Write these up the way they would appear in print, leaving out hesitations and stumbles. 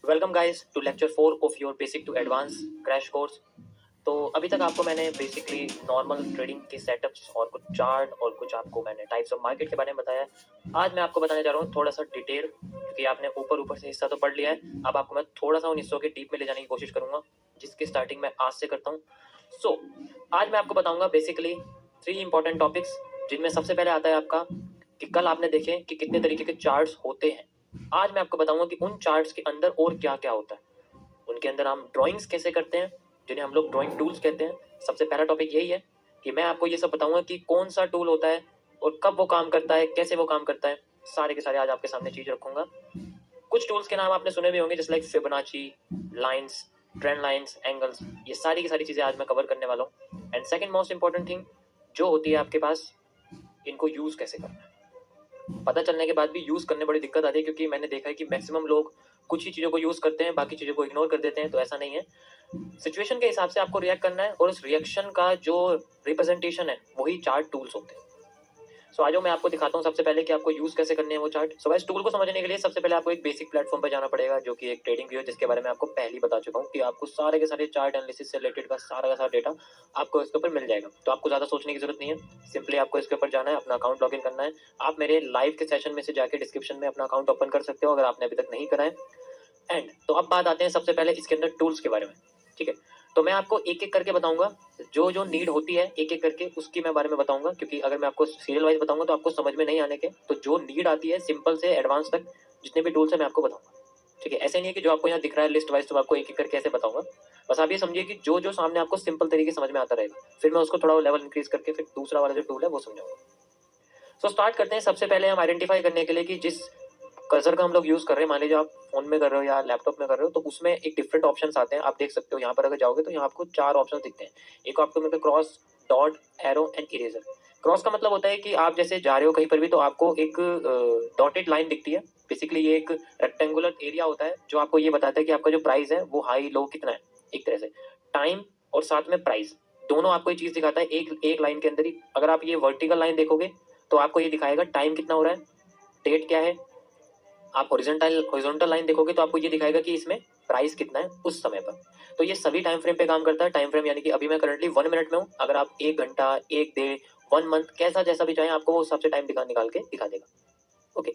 Welcome guys to lecture 4 of your basic to advance crash course. तो अभी तक आपको मैंने बेसिकली नॉर्मल ट्रेडिंग के सेटअप्स और कुछ चार्ट और कुछ आपको मैंने टाइप्स ऑफ मार्केट के बारे में बताया। आज मैं आपको बताने जा रहा हूँ थोड़ा सा डिटेल, क्योंकि आपने ऊपर ऊपर से हिस्सा तो पढ़ लिया है। अब आपको मैं थोड़ा सा उन हिस्सों के डीप में ले जाने की कोशिश करूंगा, जिसकी स्टार्टिंग मैं आज से करता हूँ। सो आज मैं आपको बताऊंगा बेसिकली 3 इंपॉर्टेंट टॉपिक्स, जिनमें सबसे पहले आता है आपका कि कल आपने देखे कि कितने तरीके के चार्ट्स होते हैं। आज मैं आपको बताऊंगा कि उन चार्ट्स के अंदर और क्या क्या होता है, उनके अंदर हम ड्राइंग्स कैसे करते हैं, जिन्हें हम लोग ड्राइंग टूल्स कहते हैं। सबसे पहला टॉपिक यही है कि मैं आपको ये सब बताऊंगा कि कौन सा टूल होता है और कब वो काम करता है, कैसे वो काम करता है। सारे के सारे आज आपके सामने चीज रखूंगा। कुछ टूल्स के नाम आपने सुने भी होंगे, जैसे like Fibonacci, lines, trend lines, angles. ये सारी की सारी चीजें आज मैं कवर करने वाला हूँ। And second most important thing जो होती है आपके पास, इनको यूज कैसे करना है। पता चलने के बाद भी यूज करने बड़ी दिक्कत आती है, क्योंकि मैंने देखा है कि मैक्सिमम लोग कुछ ही चीजों को यूज करते हैं, बाकी चीजों को इग्नोर कर देते हैं। तो ऐसा नहीं है, सिचुएशन के हिसाब से आपको रिएक्ट करना है, और उस रिएक्शन का जो रिप्रेजेंटेशन है वही चार्ट टूल्स होते हैं। सो आज मैं आपको दिखाता हूँ सबसे पहले कि आपको यूज कैसे करने हैं वो चार्ट। सो गाइस, टूल को समझने के लिए सबसे पहले आपको एक बेसिक प्लेटफॉर्म पर जाना पड़ेगा, जो कि एक ट्रेडिंग व्यू है, जिसके बारे में आपको पहले ही बता चुका हूँ कि आपको सारे के सारे चार्ट एनालिसिस से रिलेटेड का सारा डेटा आपको इसके ऊपर मिल जाएगा। तो आपको ज्यादा सोचने की जरूरत नहीं है, सिंपली आपको इसके ऊपर जाना है, अपना अकाउंट लॉग इन करना है। आप मेरे लाइव के सेशन में से जाके डिस्क्रिप्शन में अपना अकाउंट ओपन कर सकते हो, अगर आपने अभी तक नहीं करा है। एंड तो अब बात आते हैं सबसे पहले इसके अंदर टूल्स के बारे में। ठीक है, तो मैं आपको एक एक करके बताऊंगा, जो जो नीड होती है एक एक करके उसकी मैं बारे में बताऊंगा, क्योंकि अगर मैं आपको सीरियल वाइज बताऊंगा तो आपको समझ में नहीं आने के। तो जो नीड आती है सिंपल से एडवांस तक, जितने भी टूल्स है मैं आपको बताऊंगा। ठीक है, ऐसे नहीं है कि जो आपको यहाँ दिख रहा है लिस्ट वाइज तो आपको एक एक करके ऐसे बताऊंगा। बस आप ये समझिए कि जो जो सामने आपको सिंपल तरीके समझ में आता रहेगा, फिर मैं उसको थोड़ा लेवल इंक्रीज करके फिर दूसरा वाला जो टूल है वो समझाऊंगा। सो स्टार्ट करते हैं। सबसे पहले हम आइडेंटिफाई करने के लिए कि जिस कर्सर का हम लोग यूज कर रहे हैं, मान लीजिए आप फोन में कर रहे हो या लैपटॉप में कर रहे हो, तो उसमें एक डिफरेंट ऑप्शंस आते हैं। आप देख सकते हो यहाँ पर अगर जाओगे तो यहाँ आपको 4 ऑप्शन दिखते हैं। एक आपको मिलता है cross, dot, arrow and eraser. Cross का मतलब होता है कि आप जैसे जा रहे हो कहीं पर भी तो आपको एक डॉटेड लाइन दिखती है। बेसिकली ये एक रेक्टेंगुलर एरिया होता है जो आपको ये बताता है कि आपका जो प्राइस है वो हाई लो कितना है, एक तरह से टाइम और साथ में प्राइस, दोनों आपको ये चीज दिखाता है एक एक लाइन के अंदर ही। अगर आप ये वर्टिकल लाइन देखोगे तो आपको ये दिखाएगा टाइम कितना हो रहा है, डेट क्या है। आप हॉरिजॉन्टल लाइन देखोगे तो आपको ये दिखाएगा कि इसमें प्राइस कितना है उस समय पर। तो ये सभी टाइम फ्रेम पे काम करता है। टाइम फ्रेम यानी कि अभी मैं करंटली 1 मिनट में हूँ, अगर आप 1 घंटा, 1 डे, 1 मंथ, कैसा जैसा भी चाहें आपको वो उस हिसाब से टाइम निकाल के दिखा देगा। Okay,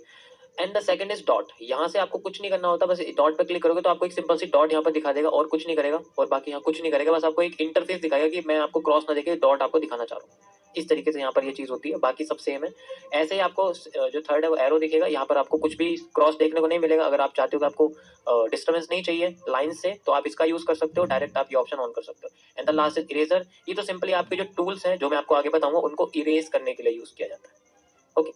and the second is dot. यहाँ से आपको कुछ नहीं करना होता, बस डॉट पर क्लिक करोगे तो आपको एक सिंपल सी डॉट यहाँ पर दिखा देगा और कुछ नहीं करेगा, और बाकी यहाँ कुछ नहीं करेगा, बस आपको एक इंटरफेस दिखाएगा कि मैं आपको क्रॉस ना देखे डॉट आपको दिखाना चाह रहा हूँ। इस तरीके से यहाँ पर ये चीज होती है, बाकी सब सेम है। ऐसे ही आपको जो थर्ड है वो एरो दिखेगा, यहाँ पर आपको कुछ भी क्रॉस देखने को नहीं मिलेगा। अगर आप चाहते हो कि आपको डिस्टर्बेंस नहीं चाहिए लाइन से तो आप इसका यूज कर सकते हो, डायरेक्ट आप ये ऑप्शन ऑन कर सकते हो। And the last is eraser. ये तो सिंपली आपके जो टूल्स हैं जो मैं आपको आगे बताऊंगा उनको इरेज करने के लिए यूज किया जाता है। ओके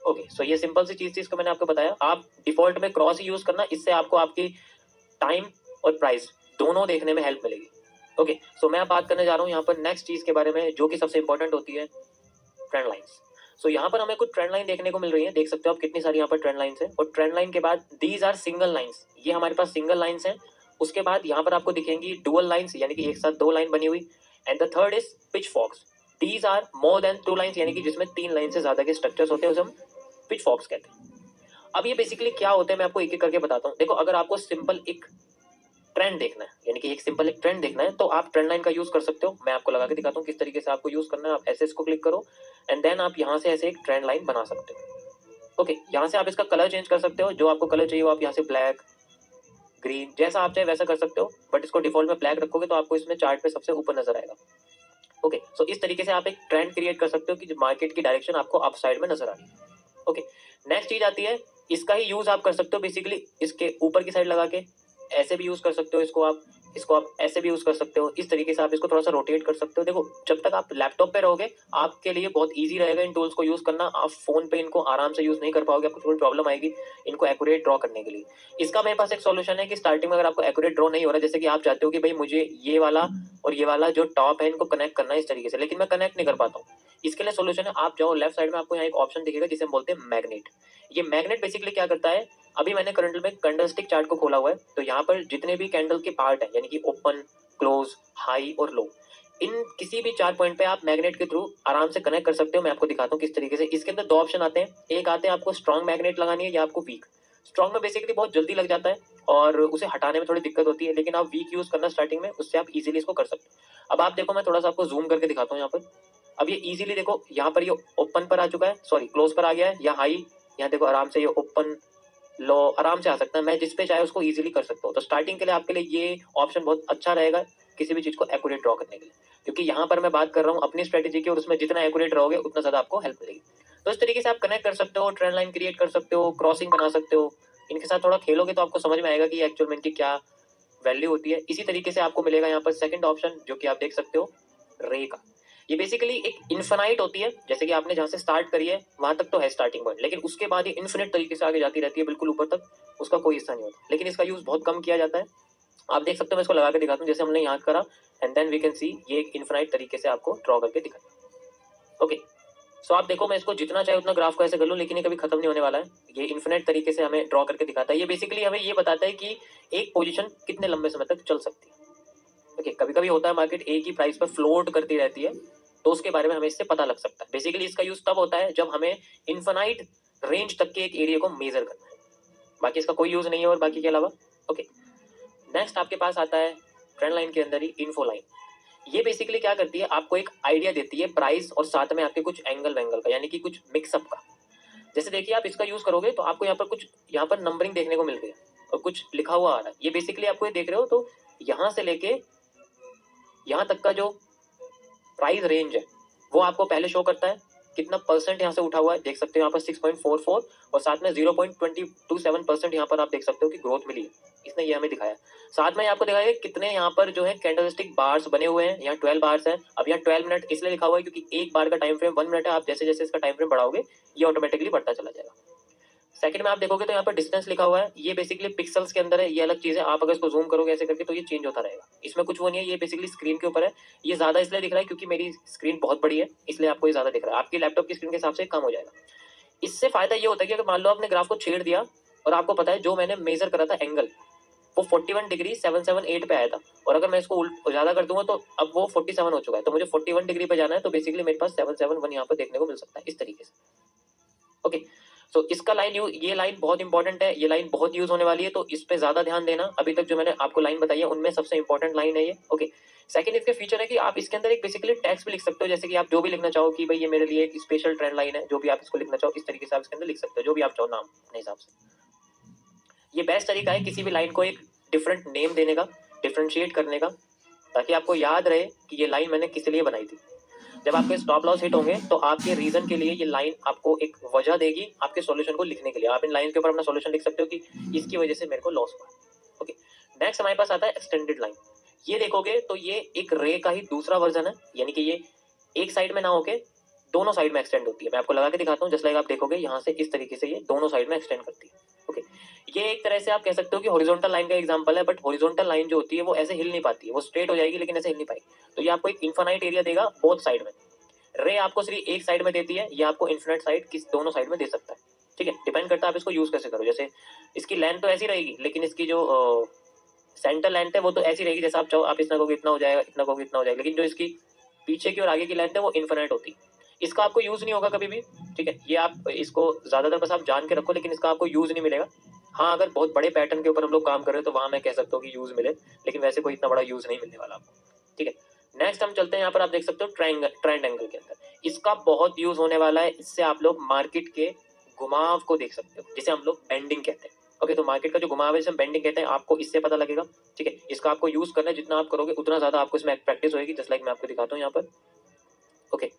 ओके, सो ये सिंपल सी चीज थी, इसको मैंने आपको बताया। आप डिफॉल्ट में क्रॉस ही यूज करना, इससे आपको आपकी टाइम और प्राइस दोनों देखने में हेल्प मिलेगी। ओके, सो मैं अब बात करने जा रहा हूँ यहाँ पर नेक्स्ट चीज के बारे में, जो कि सबसे इंपॉर्टेंट होती है, ट्रेंड लाइंस। सो यहाँ पर हमें कुछ ट्रेंड लाइन देखने को मिल रही है, देख सकते हो आप कितनी सारी यहाँ पर ट्रेंड लाइंस है। और ट्रेंड लाइन के बाद दीज आर सिंगल लाइंस, ये हमारे पास सिंगल लाइंस है। उसके बाद यहाँ पर आपको दिखेंगी डुअल लाइंस, यानी कि एक साथ 2 लाइन बनी हुई। And the third is pitchforks. These are more than 2 lines, यानी कि जिसमें 3 लाइन से ज्यादा के स्ट्रक्चर्स होते हैं, उसे हम पिच फॉक्स कहते हैं। अब ये बेसिकली क्या होते हैं मैं आपको एक एक करके बताता हूँ। देखो, अगर आपको सिंपल एक ट्रेंड देखना है, यानी कि एक सिंपल एक ट्रेंड देखना है, तो आप ट्रेंड लाइन का यूज कर सकते हो। मैं आपको लगा के दिखाता हूँ किस तरीके से आपको यूज करना है। आप ऐसे इसको क्लिक करो एंड देन आप यहाँ से ऐसे एक ट्रेंड लाइन बना सकते हो। ओके, यहाँ से आप इसका कलर चेंज कर सकते हो, जो आपको कलर चाहिए वो आप यहाँ से ब्लैक, ग्रीन, जैसा आप चाहे वैसा कर सकते हो, बट इसको डिफॉल्ट में ब्लैक रखोगे तो आपको इसमें चार्ट पे सबसे ऊपर नजर आएगा। ओके, सो इस तरीके से आप एक ट्रेंड क्रिएट कर सकते हो कि मार्केट की डायरेक्शन आपको अप साइड में नजर आ रही है। ओके, नेक्स्ट चीज आती है, इसका ही यूज आप कर सकते हो बेसिकली इसके ऊपर की साइड लगा के, ऐसे भी यूज कर सकते हो इसको आप ऐसे भी यूज कर सकते हो। इस तरीके से आप इसको थोड़ा सा रोटेट कर सकते हो। देखो, जब तक आप लैपटॉप पे रहोगे आपके लिए बहुत इजी रहेगा इन टूल्स को यूज करना। आप फोन पे इनको आराम से यूज नहीं कर पाओगे, आपको थोड़ी प्रॉब्लम आएगी इनको एक्यूरेट ड्रॉ करने के लिए। इसका मेरे पास एक सॉल्यूशन है कि स्टार्टिंग में अगर आपको एक्यूरेट ड्रॉ नहीं हो रहा, जैसे कि आप चाहते हो कि भाई मुझे ये वाला और ये वाला जो टॉप है इनको कनेक्ट करना है इस तरीके से, लेकिन मैं कनेक्ट नहीं कर पाता हूँ, इसके लिए सोल्यूशन है, आप जाओ लेफ्ट साइड में, आपको यहाँ एक ऑप्शन दिखेगा जिसे हम बोलते हैं मैग्नेट। ये मैग्नेट बेसिकली क्या करता है, अभी मैंने करंट में कैंडलस्टिक चार्ट को खोला हुआ है, तो यहाँ पर जितने भी कैंडल के पार्ट है, यानी कि ओपन, क्लोज, हाई और लो, इन किसी भी 4 पॉइंट पे आप मैग्नेट के थ्रू आराम से कनेक्ट कर सकते हो। मैं आपको दिखाता हूँ किस तरीके से। इसके अंदर 2 ऑप्शन आते हैं, एक आते हैं आपको स्ट्रॉन्ग मैग्नेट लगानी है या आपको वीक। स्ट्रॉन्ग में बेसिकली बहुत जल्दी लग जाता है और उसे हटाने में थोड़ी दिक्कत होती है, लेकिन आप वीक यूज करना स्टार्टिंग में, उससे आप इजीली इसको कर सकते हो। अब आप देखो, मैं थोड़ा सा आपको जूम करके दिखाता हूँ यहाँ पर। अब ये इजीली देखो, यहाँ पर ये ओपन पर आ चुका है, सॉरी क्लोज पर आ गया है, या हाई, यहाँ देखो आराम से ये ओपन लो आराम से आ सकता है। मैं जिस पे चाहे उसको इजीली कर सकता हूँ। तो स्टार्टिंग के लिए आपके लिए ये ऑप्शन बहुत अच्छा रहेगा किसी भी चीज को एक्यूरेट ड्रॉ करने के लिए, क्योंकि यहाँ पर मैं बात कर रहा हूँ अपनी स्ट्रेटेजी की, और उसमें जितना एक्यूरेट रहोगे उतना ज्यादा आपको हेल्प मिलेगी। तो इस तरीके से आप कनेक्ट कर सकते हो, ट्रेंड लाइन क्रिएट कर सकते हो, क्रॉसिंग बना सकते हो। इनके साथ थोड़ा खेलोगे तो आपको समझ में आएगा कि एक्चुअल में इनकी क्या वैल्यू होती है। इसी तरीके से आपको मिलेगा यहाँ पर सेकंड ऑप्शन, जो कि आप देख सकते हो रे का। ये बेसिकली एक इन्फिनाइट होती है, जैसे कि आपने जहां से स्टार्ट करी है वहां तक तो है स्टार्टिंग पॉइंट, लेकिन उसके बाद ये इन्फिनिट तरीके से आगे जाती रहती है बिल्कुल ऊपर तक, उसका कोई हिस्सा नहीं होता। लेकिन इसका यूज बहुत कम किया जाता है। आप देख सकते हो, मैं इसको लगा के दिखाता हूँ, जैसे हमने यहाँ करा and then we can see ये एक इन्फिनाइट तरीके से आपको ड्रॉ करके दिखाता। ओके, सो आप देखो, मैं इसको जितना चाहे उतना ग्राफ को ऐसे कर लूँ, लेकिन ये कभी खत्म नहीं होने वाला है। ये इन्फिनिट तरीके से हमें ड्रॉ करके दिखाता है। ये बेसिकली हमें ये बताता है कि एक पोजीशन कितने लंबे समय तक चल सकती है। ओके, कभी कभी होता है मार्केट एक ही प्राइस पर फ्लोट करती रहती है, तो उसके बारे में हमें इससे पता लग सकता है। बेसिकली इसका यूज तब होता है जब हमें इन्फिनाइट रेंज तक के एक एरिया को मेजर करना है, बाकी इसका कोई यूज नहीं है और बाकी के अलावा। ओके, नेक्स्ट आपके पास आता है ट्रेंड लाइन के अंदर ही इन्फो लाइन। ये बेसिकली क्या करती है, आपको एक आइडिया देती है प्राइस और साथ में आपके कुछ एंगल वैंगल का, यानी कि कुछ मिक्सअप का। जैसे देखिए, आप इसका यूज करोगे तो आपको यहाँ पर कुछ, यहाँ पर नंबरिंग देखने को मिल रही है और कुछ लिखा हुआ आ रहा है। ये बेसिकली आपको ये देख रहे हो, तो यहाँ से लेके यहाँ तक का जो प्राइस रेंज है वो आपको पहले शो करता है, कितना परसेंट यहाँ से उठा हुआ है देख सकते हो यहाँ पर 6.44, और साथ में 0.227% यहाँ पर आप देख सकते हो कि ग्रोथ मिली है। इसने ये हमें दिखाया। साथ में आपको दिखाया कितने यहाँ पर जो है कैंडलस्टिक बार्स बने हुए हैं, यहाँ 12 बार्स हैं। अब यहाँ 12 मिनट इसलिए लिखा हुआ है क्योंकि एक बार का टाइम फ्रेम 1 मिनट है। आप जैसे जैसे इसका टाइम फ्रेम बढ़ाओगे ये ऑटोमेटिकली बढ़ता चला जाएगा। सेकंड में आप देखोगे तो यहाँ पर डिस्टेंस लिखा हुआ है, ये बेसिकली पिक्सल्स के अंदर है, ये अलग चीज है। आप अगर इसको जूम करोगे ऐसे करके तो ये चेंज होता रहेगा, इसमें कुछ वो नहीं है। ये बेसिकली स्क्रीन के ऊपर है, ये ज्यादा इसलिए दिख रहा है क्योंकि मेरी स्क्रीन बहुत बड़ी है, इसलिए आपको ये ज्यादा दिख रहा है। आपकी लैपटॉप की स्क्रीन के हिसाब से कम हो जाएगा। इससे फायदा ये होता है कि अगर मान लो आपने ग्राफ को छेड़ दिया और आपको पता है जो मैंने मेजर करा था एंगल वो 41 डिग्री 778 पे आया था, और अगर मैं इसको उल्ट ज्यादा कर दूंगा तो अब वो 47 हो चुका है, तो मुझे 41 डिग्री पे जाना है, तो बेसिकली मेरे पास 771 यहाँ पर देखने को मिल सकता है इस तरीके से। ओके, सो इसका लाइन ये लाइन बहुत इंपॉर्टेंट है, ये लाइन बहुत यूज होने वाली है, तो इस पे ज्यादा ध्यान देना। अभी तक जो मैंने आपको लाइन बताई है उनमें सबसे इंपॉर्टेंट लाइन है ये। ओके, सेकंड इसके फीचर है कि आप इसके अंदर एक बेसिकली टेक्स्ट भी लिख सकते हो, जैसे कि आप जो भी लिखना चाहो कि भाई ये मेरे लिए एक स्पेशल ट्रेंड लाइन है, जो भी आप इसको लिखना चाहो इस तरीके से आप इसके अंदर लिख सकते हो, जो भी आप चाहो नाम अपने हिसाब से। ये बेस्ट तरीका है किसी भी लाइन को एक डिफरेंट नेम देने का, डिफरेंशिएट करने का, ताकि आपको याद रहे कि ये लाइन मैंने किस लिए बनाई थी। जब आपके स्टॉप लॉस हिट होंगे तो आपके रीजन के लिए ये लाइन आपको एक वजह देगी आपके सॉल्यूशन को लिखने के लिए। आप इन लाइन के ऊपर अपना सॉल्यूशन लिख सकते हो कि इसकी वजह से मेरे को लॉस हुआ। ओके, नेक्स्ट हमारे पास आता है एक्सटेंडेड लाइन। ये देखोगे तो ये एक रे का ही दूसरा वर्जन है, यानी कि ये एक साइड में ना होके दोनों साइड में एक्सटेंड होती है। मैं आपको लगा के दिखाता हूँ, जस्ट लाइक आप देखोगे यहाँ से इस तरीके से ये दोनों साइड में एक्सटेंड करती है। ओके, ये एक तरह से आप कह सकते हो कि हॉरिजॉन्टल लाइन का एग्जांपल है, बट हॉरिजॉन्टल लाइन जो होती है वो ऐसे हिल नहीं पाती है, वो स्ट्रेट हो जाएगी लेकिन ऐसे हिल नहीं पाएगी। तो ये आपको एक इन्फानाइट एरिया देगा बोथ साइड में। रे आपको सिर्फ एक साइड में देती है, ये आपको इन्फिनिट साइड किस दोनों साइड में दे सकता है। ठीक है, डिपेंड करता है आप इसको यूज कैसे करो। जैसे इसकी लेंथ तो ऐसी रहेगी, लेकिन इसकी जो सेंटर लेंथ है वो तो ऐसी रहेगी, जैसा आप चाहो आप इतना कहोगे इतना हो जाएगा, इतना कहोगे इतना हो जाएगा, लेकिन जो इसकी पीछे की और आगे की लेंथ है वो इन्फिनिट होती है। इसका आपको यूज नहीं होगा कभी भी। ठीक है, ये आप इसको ज्यादातर बस आप जान के रखो, लेकिन इसका आपको यूज नहीं मिलेगा। हाँ, अगर बहुत बड़े पैटर्न के ऊपर हम लोग काम कर रहे हैं तो वहां मैं कह सकता हूँ कि यूज मिले, लेकिन वैसे कोई इतना बड़ा यूज नहीं मिलने वाला आपको। ठीक है, नेक्स्ट हम चलते हैं, यहाँ पर आप देख सकते हो ट्रेंड एंगल के अंदर इसका बहुत यूज होने वाला है। इससे आप लोग मार्केट के घुमाव को देख सकते हो, जिसे हम लोग बेंडिंग कहते हैं। ओके, तो मार्केट का जो घुमाव है जिसे हम बेंडिंग कहते हैं, आपको इससे पता लगेगा। ठीक है, इसका आपको यूज करना है, जितना आप करोगे उतना ज्यादा आपको इसमें प्रैक्टिस होगी। जस्ट लाइक मैं आपको दिखाता हूँ यहाँ पर। ओके,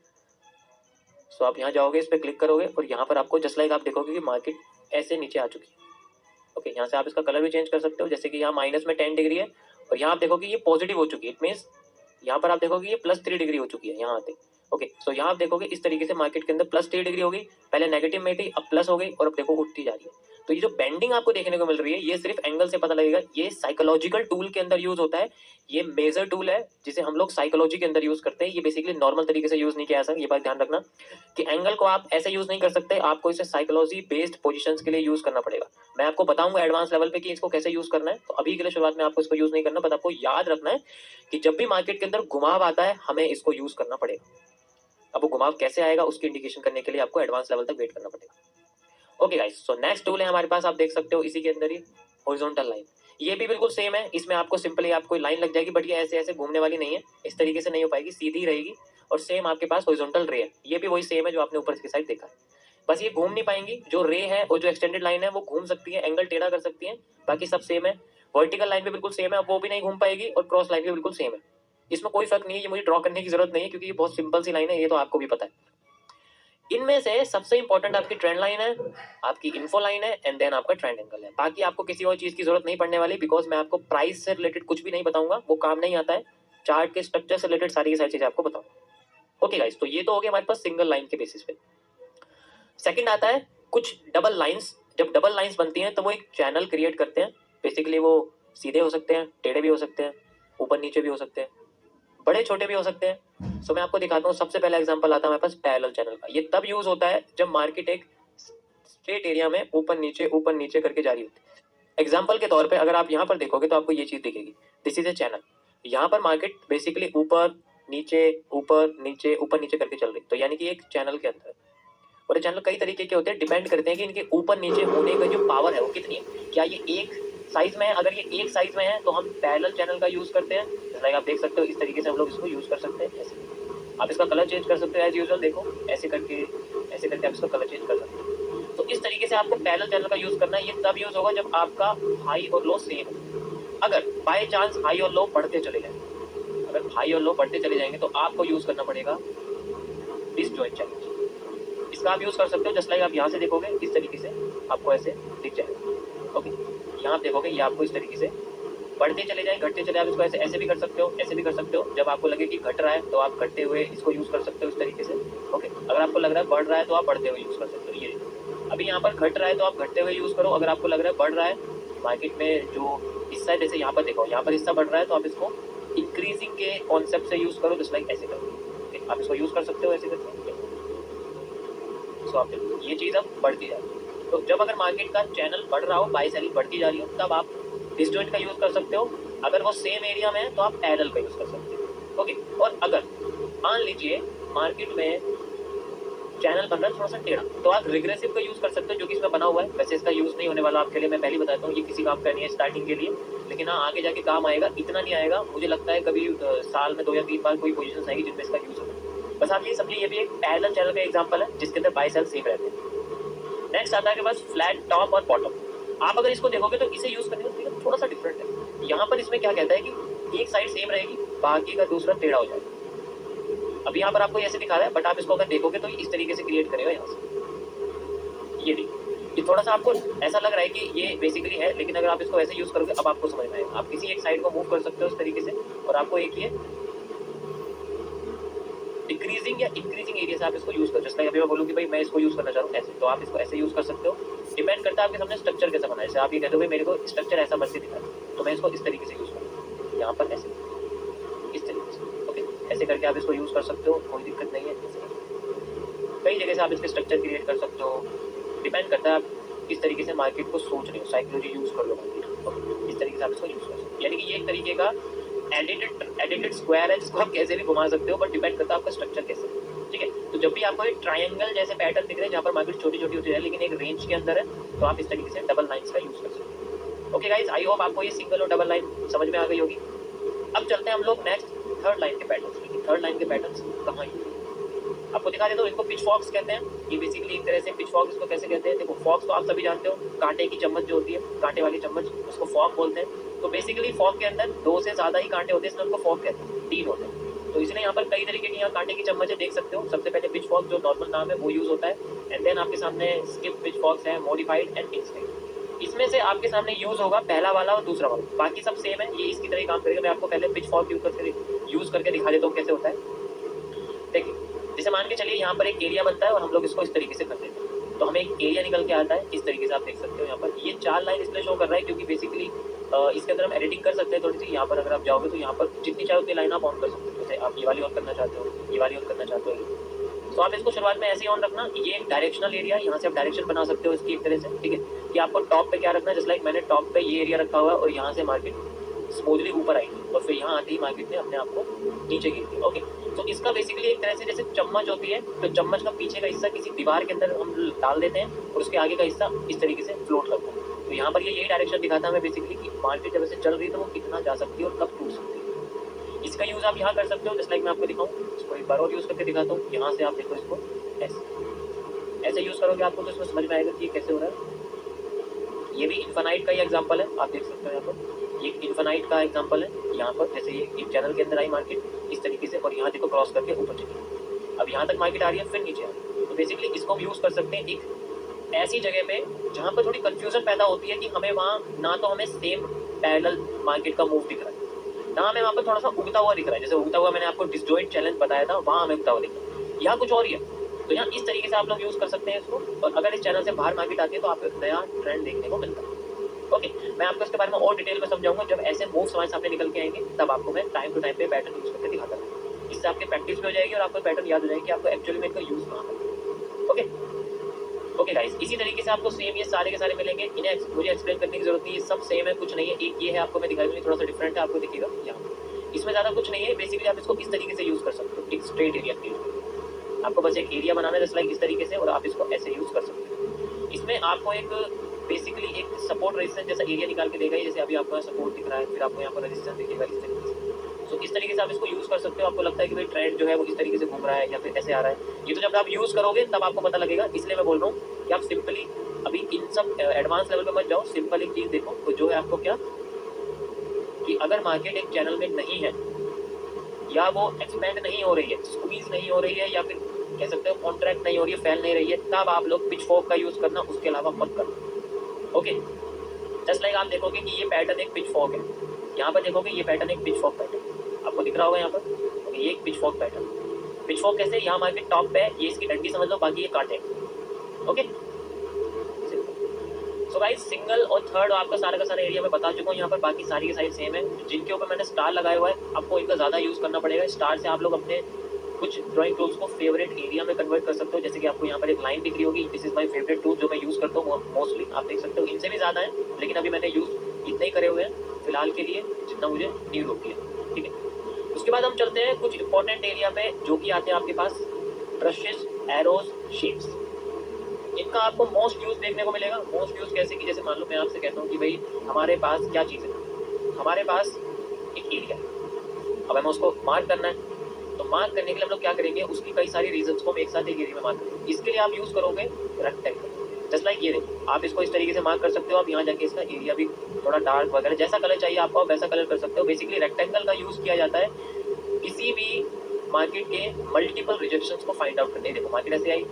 सो आप यहाँ जाओगे, इस पर क्लिक करोगे और यहाँ पर आपको जस्ट लाइक आप देखोगे कि मार्केट ऐसे नीचे आ चुकी है। ओके, यहाँ से आप इसका कलर भी चेंज कर सकते हो, जैसे कि यहाँ माइनस में 10 डिग्री है और यहाँ आप देखोगे ये पॉजिटिव हो चुकी है। इट मीन्स यहाँ पर आप देखोगे ये +3 डिग्री हो चुकी है यहाँ आते। ओके, सो यहाँ आप देखोगे इस तरीके से मार्केट के अंदर +3 डिग्री हो गई, पहले नेगेटिव में थी अब प्लस हो गई और अब देखो उठती जा रही है। तो ये जो बेंडिंग आपको देखने को मिल रही है ये सिर्फ एंगल से पता लगेगा। ये साइकोलॉजिकल टूल के अंदर यूज होता है। ये मेजर टूल है जिसे हम लोग साइकोलॉजी के अंदर यूज करते हैं। ये बेसिकली नॉर्मल तरीके से यूज नहीं किया जा सकता। ये बात ध्यान रखना कि एंगल को आप ऐसे यूज नहीं कर सकते, आपको इसे साइकोलॉजी बेस्ड पोजीशंस के लिए यूज करना पड़ेगा। मैं आपको बताऊंगा एडवांस लेवल पे कि इसको कैसे यूज करना है। तो अभी के लिए शुरुआत में आपको इसको यूज नहीं करना, बट आपको याद रखना है कि जब भी मार्केट के अंदर घुमाव आता है हमें इसको यूज करना पड़ेगा। अब वो घुमाव कैसे आएगा उसकी इंडिकेशन करने के लिए आपको एडवांस लेवल तक वेट करना पड़ेगा। Okay guys, so next tool है हमारे पास, आप देख सकते हो इसी के अंदर ही हॉरिजॉन्टल लाइन। ये भी बिल्कुल सेम है। इसमें आपको सिंपली आपको लाइन लग जाएगी, बट ये ऐसे ऐसे घूमने वाली नहीं है, इस तरीके से नहीं हो पाएगी, सीधी रहेगी। और सेम आपके पास हॉरिजॉन्टल रे है, ये भी वही सेम है जो आपने ऊपर की साइड देखा है, बस ये घूम नहीं पाएंगी। जो रे है और जो एक्सटेंडेड लाइन है वो घूम सकती है, एंगल टेढ़ा कर सकती है, बाकी सब सेम है। वर्टिकल लाइन भी बिल्कुल सेम है, वो भी नहीं घूम पाएगी, और क्रॉस लाइन भी बिल्कुल सेम है। इसमें कोई फर्क नहीं है, ये मुझे ड्रॉ करने की जरूरत नहीं है क्योंकि ये बहुत सिंपल सी लाइन है, ये तो आपको भी पता है। इनमें से सबसे इंपॉर्टेंट आपकी ट्रेंड लाइन है, आपकी इन्फो लाइन है, एंड देन आपका ट्रेंड एंगल है। बाकी आपको किसी और चीज की जरूरत नहीं पड़ने वाली, बिकॉज मैं आपको प्राइस से रिलेटेड कुछ भी नहीं बताऊंगा, वो काम नहीं आता है। चार्ट के स्ट्रक्चर से रिलेटेड सारी की सारी चीजें आपको बताऊंगा। ओके गाइस, तो ये तो हो गया हमारे पास सिंगल लाइन के बेसिस पे। सेकंड आता है कुछ डबल लाइंस। जब डबल लाइंस बनती हैं तो वो एक चैनल क्रिएट करते हैं। बेसिकली वो सीधे हो सकते हैं, टेढ़े भी हो सकते हैं, ऊपर नीचे भी हो सकते हैं, बड़े छोटे भी हो सकते हैं। सो मैं आपको दिखाता हूँ। सबसे पहला एग्जांपल आता है हमारे पास पैरेलल चैनल का। ये तब यूज होता है जब मार्केट एक स्ट्रेट एरिया में ऊपर नीचे करके जारी होती है। एग्जांपल के तौर पे अगर आप यहाँ पर देखोगे तो आपको ये चीज दिखेगी, दिस इज ए चैनल। यहाँ पर मार्केट बेसिकली ऊपर नीचे करके चल रही, तो यानी कि एक चैनल के अंदर। और ये चैनल कई तरीके के होते हैं, डिपेंड करते हैं कि इनके ऊपर नीचे होने का जो पावर है वो कितनी है। क्या ये एक साइज में है? अगर ये एक साइज में है तो हम पैरेलल चैनल का यूज करते हैं। लाइक आप देख सकते हो इस तरीके से हम लोग इसको यूज कर सकते हैं। ऐसे आप इसका कलर चेंज कर सकते हो एज यूजुअल, देखो ऐसे करके आप इसका कलर चेंज कर सकते हो। तो इस तरीके से आपको पैरेलल चैनल का यूज करना है। ये तब यूज होगा जब आपका हाई और लो सेम है। अगर बाय चांस हाई और लो बढ़ते चले जाए, अगर हाई और लो बढ़ते चले जाएंगे तो आपको यूज करना पड़ेगा डिसजॉइंट चैनल। इसका आप यूज कर सकते हो। जस्ट लाइक आप यहाँ से देखोगे इस तरीके से आपको ऐसे दिख जाएगा। ओके, यहाँ आप देखोगे ये आपको इस तरीके से बढ़ते चले जाए, घटते चले, आप इसको ऐसे भी कर सकते हो, ऐसे भी कर सकते हो। जब आपको लगे कि घट रहा है तो आप घटते हुए इसको यूज कर सकते हो इस तरीके से। ओके, अगर आपको लग रहा है बढ़ रहा है तो आप बढ़ते हुए यूज कर सकते हो। ये अभी यहाँ पर घट रहा है तो आप घटते हुए यूज करो। अगर आपको लग रहा है बढ़ रहा है, मार्केट में जो हिस्सा है, जैसे यहाँ पर देखो यहाँ पर हिस्सा बढ़ रहा है तो आप इसको इंक्रीजिंग के कॉन्सेप्ट से यूज करो, जस्ट लाइक ऐसे करो। आप इसको यूज कर सकते हो ऐसे करके। सो आप ये चीज़ अब बढ़ती जा रही है। तो जब अगर मार्केट का चैनल बढ़ रहा हो, बाई सेलिंग बढ़ती जा रही हो, तब आप डिसजॉइंट का यूज कर सकते हो। अगर वो सेम एरिया में है तो आप पैरेलल का यूज कर सकते हो। ओके, और अगर मान लीजिए मार्केट में चैनल बन रहा है थोड़ा सा टेढ़ा, तो आप रिग्रेसिव का यूज कर सकते हो, जो कि इसमें बना हुआ है। वैसे इसका यूज नहीं होने वाला आपके लिए, मैं पहले बताता हूँ, ये किसी काम का नहीं है स्टार्टिंग के लिए, लेकिन हाँ आगे जाके काम आएगा। इतना नहीं आएगा, मुझे लगता है कभी साल में 2 या 3 बार कोई पोजीशन आएगी जिनमें इसका यूज होगा। बस आप ये समझिए, ये भी एक पैरेलल चैनल का एग्जांपल है जिसके अंदर बाय सेल सेम रहते हैं। नेक्स्ट आता है के पास फ्लैट टॉप और बॉटम। आप अगर इसको देखोगे तो इसे यूज करने का थोड़ा सा डिफरेंट है। यहाँ पर इसमें क्या कहता है कि एक साइड सेम रहेगी, बाकी का दूसरा टेढ़ा हो जाएगा। अभी यहाँ पर आपको ऐसे दिखा रहा है, बट आप इसको अगर देखोगे तो इस तरीके से क्रिएट करेगा यहाँ से। ये देखिए, ये थोड़ा सा आपको ऐसा लग रहा है कि ये बेसिकली है, लेकिन अगर आप इसको ऐसे यूज करोगे अब आपको समझ में आएगा। आप किसी एक साइड को मूव कर सकते हो इस तरीके से, और आपको एक ये डिक्रीजिंग या इंक्रीजिंग एरिया से आप इसको यूज कर। जैसे अभी मैं बोलूँ कि भाई मैं इसको यूज करना चाह रहा हूँ ऐसे, तो आप इसको ऐसे यूज कर सकते हो। डिपेंड करता है आपके सामने स्ट्रक्चर कैसा बना है। जैसे आप ये कहते हो भाई मेरे को स्ट्रक्चर ऐसा मर्जी दिखा, तो मैं इसको इस तरीके से यूज करूँ, यहाँ पर ऐसे इस तरीके से। ओके, ऐसे करके आप इसको यूज कर सकते हो, कोई दिक्कत नहीं है। कई जगह से आप इसके स्ट्रक्चर क्रिएट कर सकते हो। डिपेंड करता है आप किस तरीके से मार्केट को सोच रहे हो, साइकोलॉजी यूज कर लो मार्केट। इस तरीके से आप इसको यूज कर सकते हो, यानी कि ये एक तरीके का एडिटेड स्क्वायर है जिसको आप कैसे भी घुमा सकते हो, बट डिपेंड करता है आपका स्ट्रक्चर कैसे है। ठीक है, तो जब भी आपको एक ट्रायंगल जैसे पैटर्न दिख रहे हैं जहाँ पर मार्केट छोटी छोटी होती है लेकिन एक रेंज के अंदर है, तो आप इस तरीके से डबल लाइंस का यूज कर सकते हो। ओके गाइस, आई होप आपको ये सिंगल और डबल लाइन समझ में आ गई होगी। अब चलते हैं हम लोग नेक्स्ट थर्ड लाइन के पैटर्न। थर्ड लाइन के पैटर्न कहाँ है आपको दिखा देता हूँ। इनको पिच फॉक्स कहते हैं। ये बेसिकली एक तरह से पिच फॉक्स इसको कैसे कहते हैं, देखो फॉक्स तो आप सभी जानते हो, कांटे की चम्मच जो होती है, कांटे वाली चम्मच, उसको फॉक बोलते हैं। तो बेसिकली फॉक के अंदर 2 से ज़्यादा ही कांटे होते हैं, इसलिए उनको फॉक कहते हैं, 3 होते हैं। तो इसलिए यहाँ पर कई तरीके की यहाँ कांटे की चम्मच है, देख सकते हो। सबसे पहले पिच फॉक जो नॉर्मल नाम है वो यूज होता है, एंड देन आपके सामने स्किप पिच फॉक्स है, मॉडिफाइड एंड इंस्टेंट। इसमें से आपके सामने यूज होगा पहला वाला और दूसरा वाला, बाकी सब सेम है, ये इसकी तरह काम करेगा। मैं आपको पहले पिच फॉक यूज करके दिखा देता हूँ कैसे होता है। देखिए, जैसे मान के चलिए यहाँ पर एक एरिया बनता है और हम लोग इसको इस तरीके से कर देते हैं। तो हमें एक एरिया निकल के आता है। इस तरीके से आप देख सकते हो यहाँ पर ये 4 लाइन इसलिए शो कर रहा है क्योंकि बेसिकली इसके अंदर हम एडिटिंग कर सकते हैं थोड़ी सी। यहाँ पर अगर आप जाओगे तो यहाँ पर जितनी चाहे उतनी लाइन आप ऑन कर सकते हो। जैसे आप ये वाली ऑन करना चाहते हो, ये वाली ऑन करना चाहते हो, तो आप इसको शुरुआत में ऐसे ही ऑन रखना। ये एक डायरेक्शनल एरिया है, यहाँ से आप डायरेक्शन बना सकते हो इसकी एक तरह से, ठीक है, कि आपको टॉप पे क्या रखना है। जैसे लाइक मैंने टॉप पे ये एरिया रखा हुआ है और यहाँ से मार्केट स्मूथली ऊपर आएगी और फिर यहाँ आते ही मार्केट ने अपने आप को नीचे गिर दिया। ओके, तो इसका बेसिकली एक तरह से जैसे चम्मच होती है, तो चम्मच का पीछे का हिस्सा किसी दीवार के अंदर हम डाल देते हैं और उसके आगे का हिस्सा इस तरीके से फ्लोट करते हैं। तो यहाँ पर ये यही डायरेक्शन दिखाता है हमें बेसिकली कि मार्केट जब ऐसे चल रही है तो वो कितना जा सकती है और कब टूट सकती है। इसका यूज़ आप यहाँ कर सकते हो। जैसे लाइक मैं आपको दिखाऊँ, इसको एक बार और यूज़ करके दिखाता हूँ। यहाँ से आप देखो इसको ऐसे यूज़ करोगे आपको तो इसमें समझ में आएगा कि ये कैसे हो रहा है। ये भी इन्फानाइट का ही एग्जांपल है, आप देख सकते हो यहाँ पर ये इन्फानाइट का एग्जांपल है। यहाँ पर जैसे ये एक चैनल के अंदर आई मार्केट इस तरीके से और यहाँ देखो क्रॉस करके ऊपर चली, अब यहाँ तक मार्केट आ रही है फिर नीचे आ रही है। तो बेसिकली इसको हम यूज़ कर सकते हैं एक ऐसी जगह पे जहाँ पर थोड़ी कन्फ्यूजन पैदा होती है कि हमें वहाँ ना तो हमें सेम पैरेलल मार्केट का मूव दिख रहा है, ना हमें वहाँ पर थोड़ा सा उगता हुआ दिख रहा है। जैसे उगता हुआ मैंने आपको डिसजॉइंट चैलेंज बताया था, वहाँ हमें उगता हुआ दिख रहा है, यहाँ कुछ और ही है। तो यहाँ इस तरीके से आप लोग यूज़ कर सकते हैं इसको। और अगर इस चैनल से बाहर मार्केट आती है तो आपको एक नया ट्रेंड देखने को मिलता है। ओके, मैं आपको इसके बारे में और डिटेल में समझाऊंगा। जब ऐसे मूव्स हमारे सामने निकल के आएंगे तब आपको मैं टाइम टू टाइम पे पैटर्न यूज करके दिखाता हूँ। इससे आपकी प्रैक्टिस भी हो जाएगी और आपको पैटर्न याद हो जाएगी कि आपको एक्चुअली में इनका यूज कहाँ करना है। ओके गाइस, इसी तरीके से आपको सेम ये सारे के सारे मिलेंगे। इन्हें मुझे एक्सप्लेन करने की जरूरत नहीं है, सब सेम है, कुछ नहीं है। एक ये है आपको मैं दिखाई थोड़ा सा डिफरेंट है, आपको दिखेगा यहाँ, इसमें ज़्यादा कुछ नहीं है। बेसिकली आप इसको इस तरीके से यूज़ कर सकते हो, एक स्ट्रेट एरिया क्रिएट। आपको बस एक एरिया बनाना है जैसे लाइक इस तरीके से और आप इसको ऐसे यूज़ कर सकते हो। इसमें आपको एक बेसिकली एक सपोर्ट रेजिस्टेंस जैसा एरिया निकाल के देगा। जैसे अभी आपको यहाँ सपोर्ट दिख रहा है, फिर आपको यहाँ पर रेजिस्टेंस दिखेगा इस तरीके से। तो इस तरीके से आप इसको यूज़ कर सकते हो। आपको लगता है कि भाई ट्रेंड जो है वो इस तरीके से घूम रहा है या फिर ऐसे आ रहा है, ये तो जब आप यूज़ करोगे तब आपको पता लगेगा। इसलिए मैं बोल रहा हूँ कि आप सिंपली अभी इन सब एडवांस लेवल पे मत जाओ, सिंपल एक चीज़ देखो तो जो है आपको क्या कि अगर मार्केट एक चैनल में नहीं है या वो एक्सपेंड नहीं हो रही है, स्क्वीज नहीं हो रही है, या फिर कह सकते हो कॉन्ट्रैक्ट नहीं हो रही है, फैल नहीं रही है, तब आप लोग पिच फॉर्क का यूज़ करना, उसके अलावा मत करना। ओके, जस्ट लाइक आप देखोगे कि ये पैटर्न एक पिच फॉर्क है, यहाँ पर देखोगे ये पैटर्न एक पिच फॉर्क पैटर्न आपको दिख रहा होगा यहाँ पर। ये एक pitch fork pattern, pitch fork कैसे, यहाँ मार्केट टॉप पे है, ये इसकी डंडी समझ लो, बाकी ये कांटे। ओके, सो गाइस सिंगल और थर्ड आपका सारा का सारा एरिया मैं बता चुका हूँ। यहाँ पर बाकी सारी की सारी सेम है। जिनके ऊपर मैंने स्टार लगाया हुआ है आपको इनका ज़्यादा यूज़ करना पड़ेगा। स्टार से आप लोग अपने कुछ ड्राइंग टूल्स को फेवरेट एरिया में कन्वर्ट कर सकते हो। जैसे कि आपको यहाँ पर एक लाइन दिख रही होगी, this is my favourite tool जो मैं यूज़ करता हूँ मोस्टली, आप देख सकते हो। इनसे भी ज़्यादा है लेकिन अभी मैंने यूज़ इतने ही करे हुए हैं फिलहाल के लिए जितना मुझे नीड होती है, ठीक है। उसके बाद हम चलते हैं कुछ इंपॉर्टेंट एरिया पे जो कि आते हैं आपके पास ब्रशेस, एरोज, शेप्स। इनका आपको मोस्ट यूज देखने को मिलेगा। मोस्ट यूज कैसे कि जैसे मान लो मैं आपसे कहता हूँ कि भाई हमारे पास क्या चीज़ है, हमारे पास एक एरिया है, अब हमें उसको मार्क करना है। तो मार्क करने के लिए हम लोग क्या करेंगे, उसकी कई सारी रीजंस को हम एक साथ एक एरिया में मार्क करेंगे। इसके लिए आप यूज करोगे रेक्टेंगल। जस्ट लाइक ये देखो, आप इसको इस तरीके से मार्क कर सकते हो। आप यहाँ जाके इसका एरिया भी थोड़ा डार्क वगैरह जैसा कलर चाहिए आपको आप वैसा कलर कर सकते हो। बेसिकली रेक्टेंगल का यूज किया जाता है किसी भी मार्केट के मल्टीपल रिजेक्शंस को फाइंड आउट करने। देखो मार्केट ऐसे आई,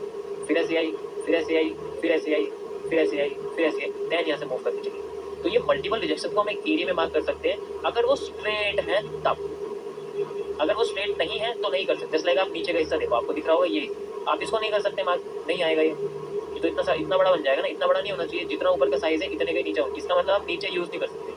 फिर ऐसे आई, फिर ऐसे आई, फिर ऐसे आई, फिर ऐसे आई, फिर ऐसे आई, देन यहाँ से मूव करके चलिए। तो ये मल्टीपल रिजेक्शन को हम एक एरिया में मार्क कर सकते हैं अगर वो स्ट्रेट है तब। अगर वो स्ट्रेट नहीं है तो नहीं कर सकते। जैसे आप नीचे का हिस्सा देखो, आपको दिख रहा होगा ये, आप इसको नहीं कर सकते मार्क, नहीं आएगा ये तो इतना बड़ा बन जाएगा ना। इतना बड़ा नहीं होना चाहिए, जितना ऊपर का साइज है इतने का नीचे हो, इसका मतलब आप नीचे यूज नहीं कर सकते।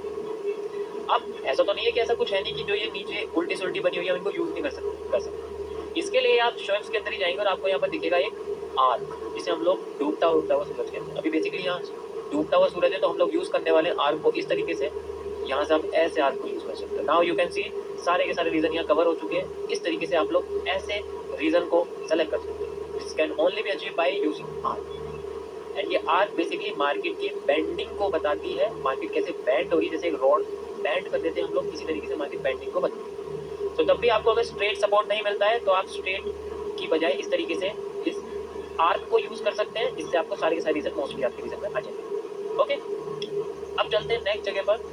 अब ऐसा तो नहीं है कि ऐसा कुछ है नहीं कि जो ये नीचे उल्टी सुल्टी बनी हुई है उनको यूज नहीं कर सकते। इसके लिए आप शॉप्स के अंदर ही जाएंगे और आपको यहाँ पर दिखेगा एक आर्क, जिसे हम लोग डूबता हुआ सूरज कहते हैं। अभी बेसिकली यहाँ डूबता हुआ सूरज है तो हम लोग यूज करने वाले आर्क को इस तरीके से, यहाँ से आप ऐसे आर्क को यूज कर सकते हो। नाउ यू कैन सी सारे के सारे रीजन यहाँ कवर हो चुके हैं। इस तरीके से आप लोग ऐसे रीजन को सेलेक्ट कर सकते हैं। This can only be achieve by using arc. And ये आर्क बेसिकली मार्केट की बेंडिंग को बताती है, मार्केट कैसे बेंड हो रही है। जैसे एक रॉड बेंड कर देते हैं हम लोग, इसी तरीके से मार्केट बेंडिंग को बताती है। तो जब भी आपको अगर स्ट्रेट सपोर्ट नहीं मिलता है तो आप स्ट्रेट की बजाय इस तरीके से इस आर्क को यूज कर सकते हैं। इससे आपको सारे के सारे रीजन मोस्टली आपके रीजन में आ जाएंगे। ओके, अब चलते हैं नेक्स्ट जगह पर।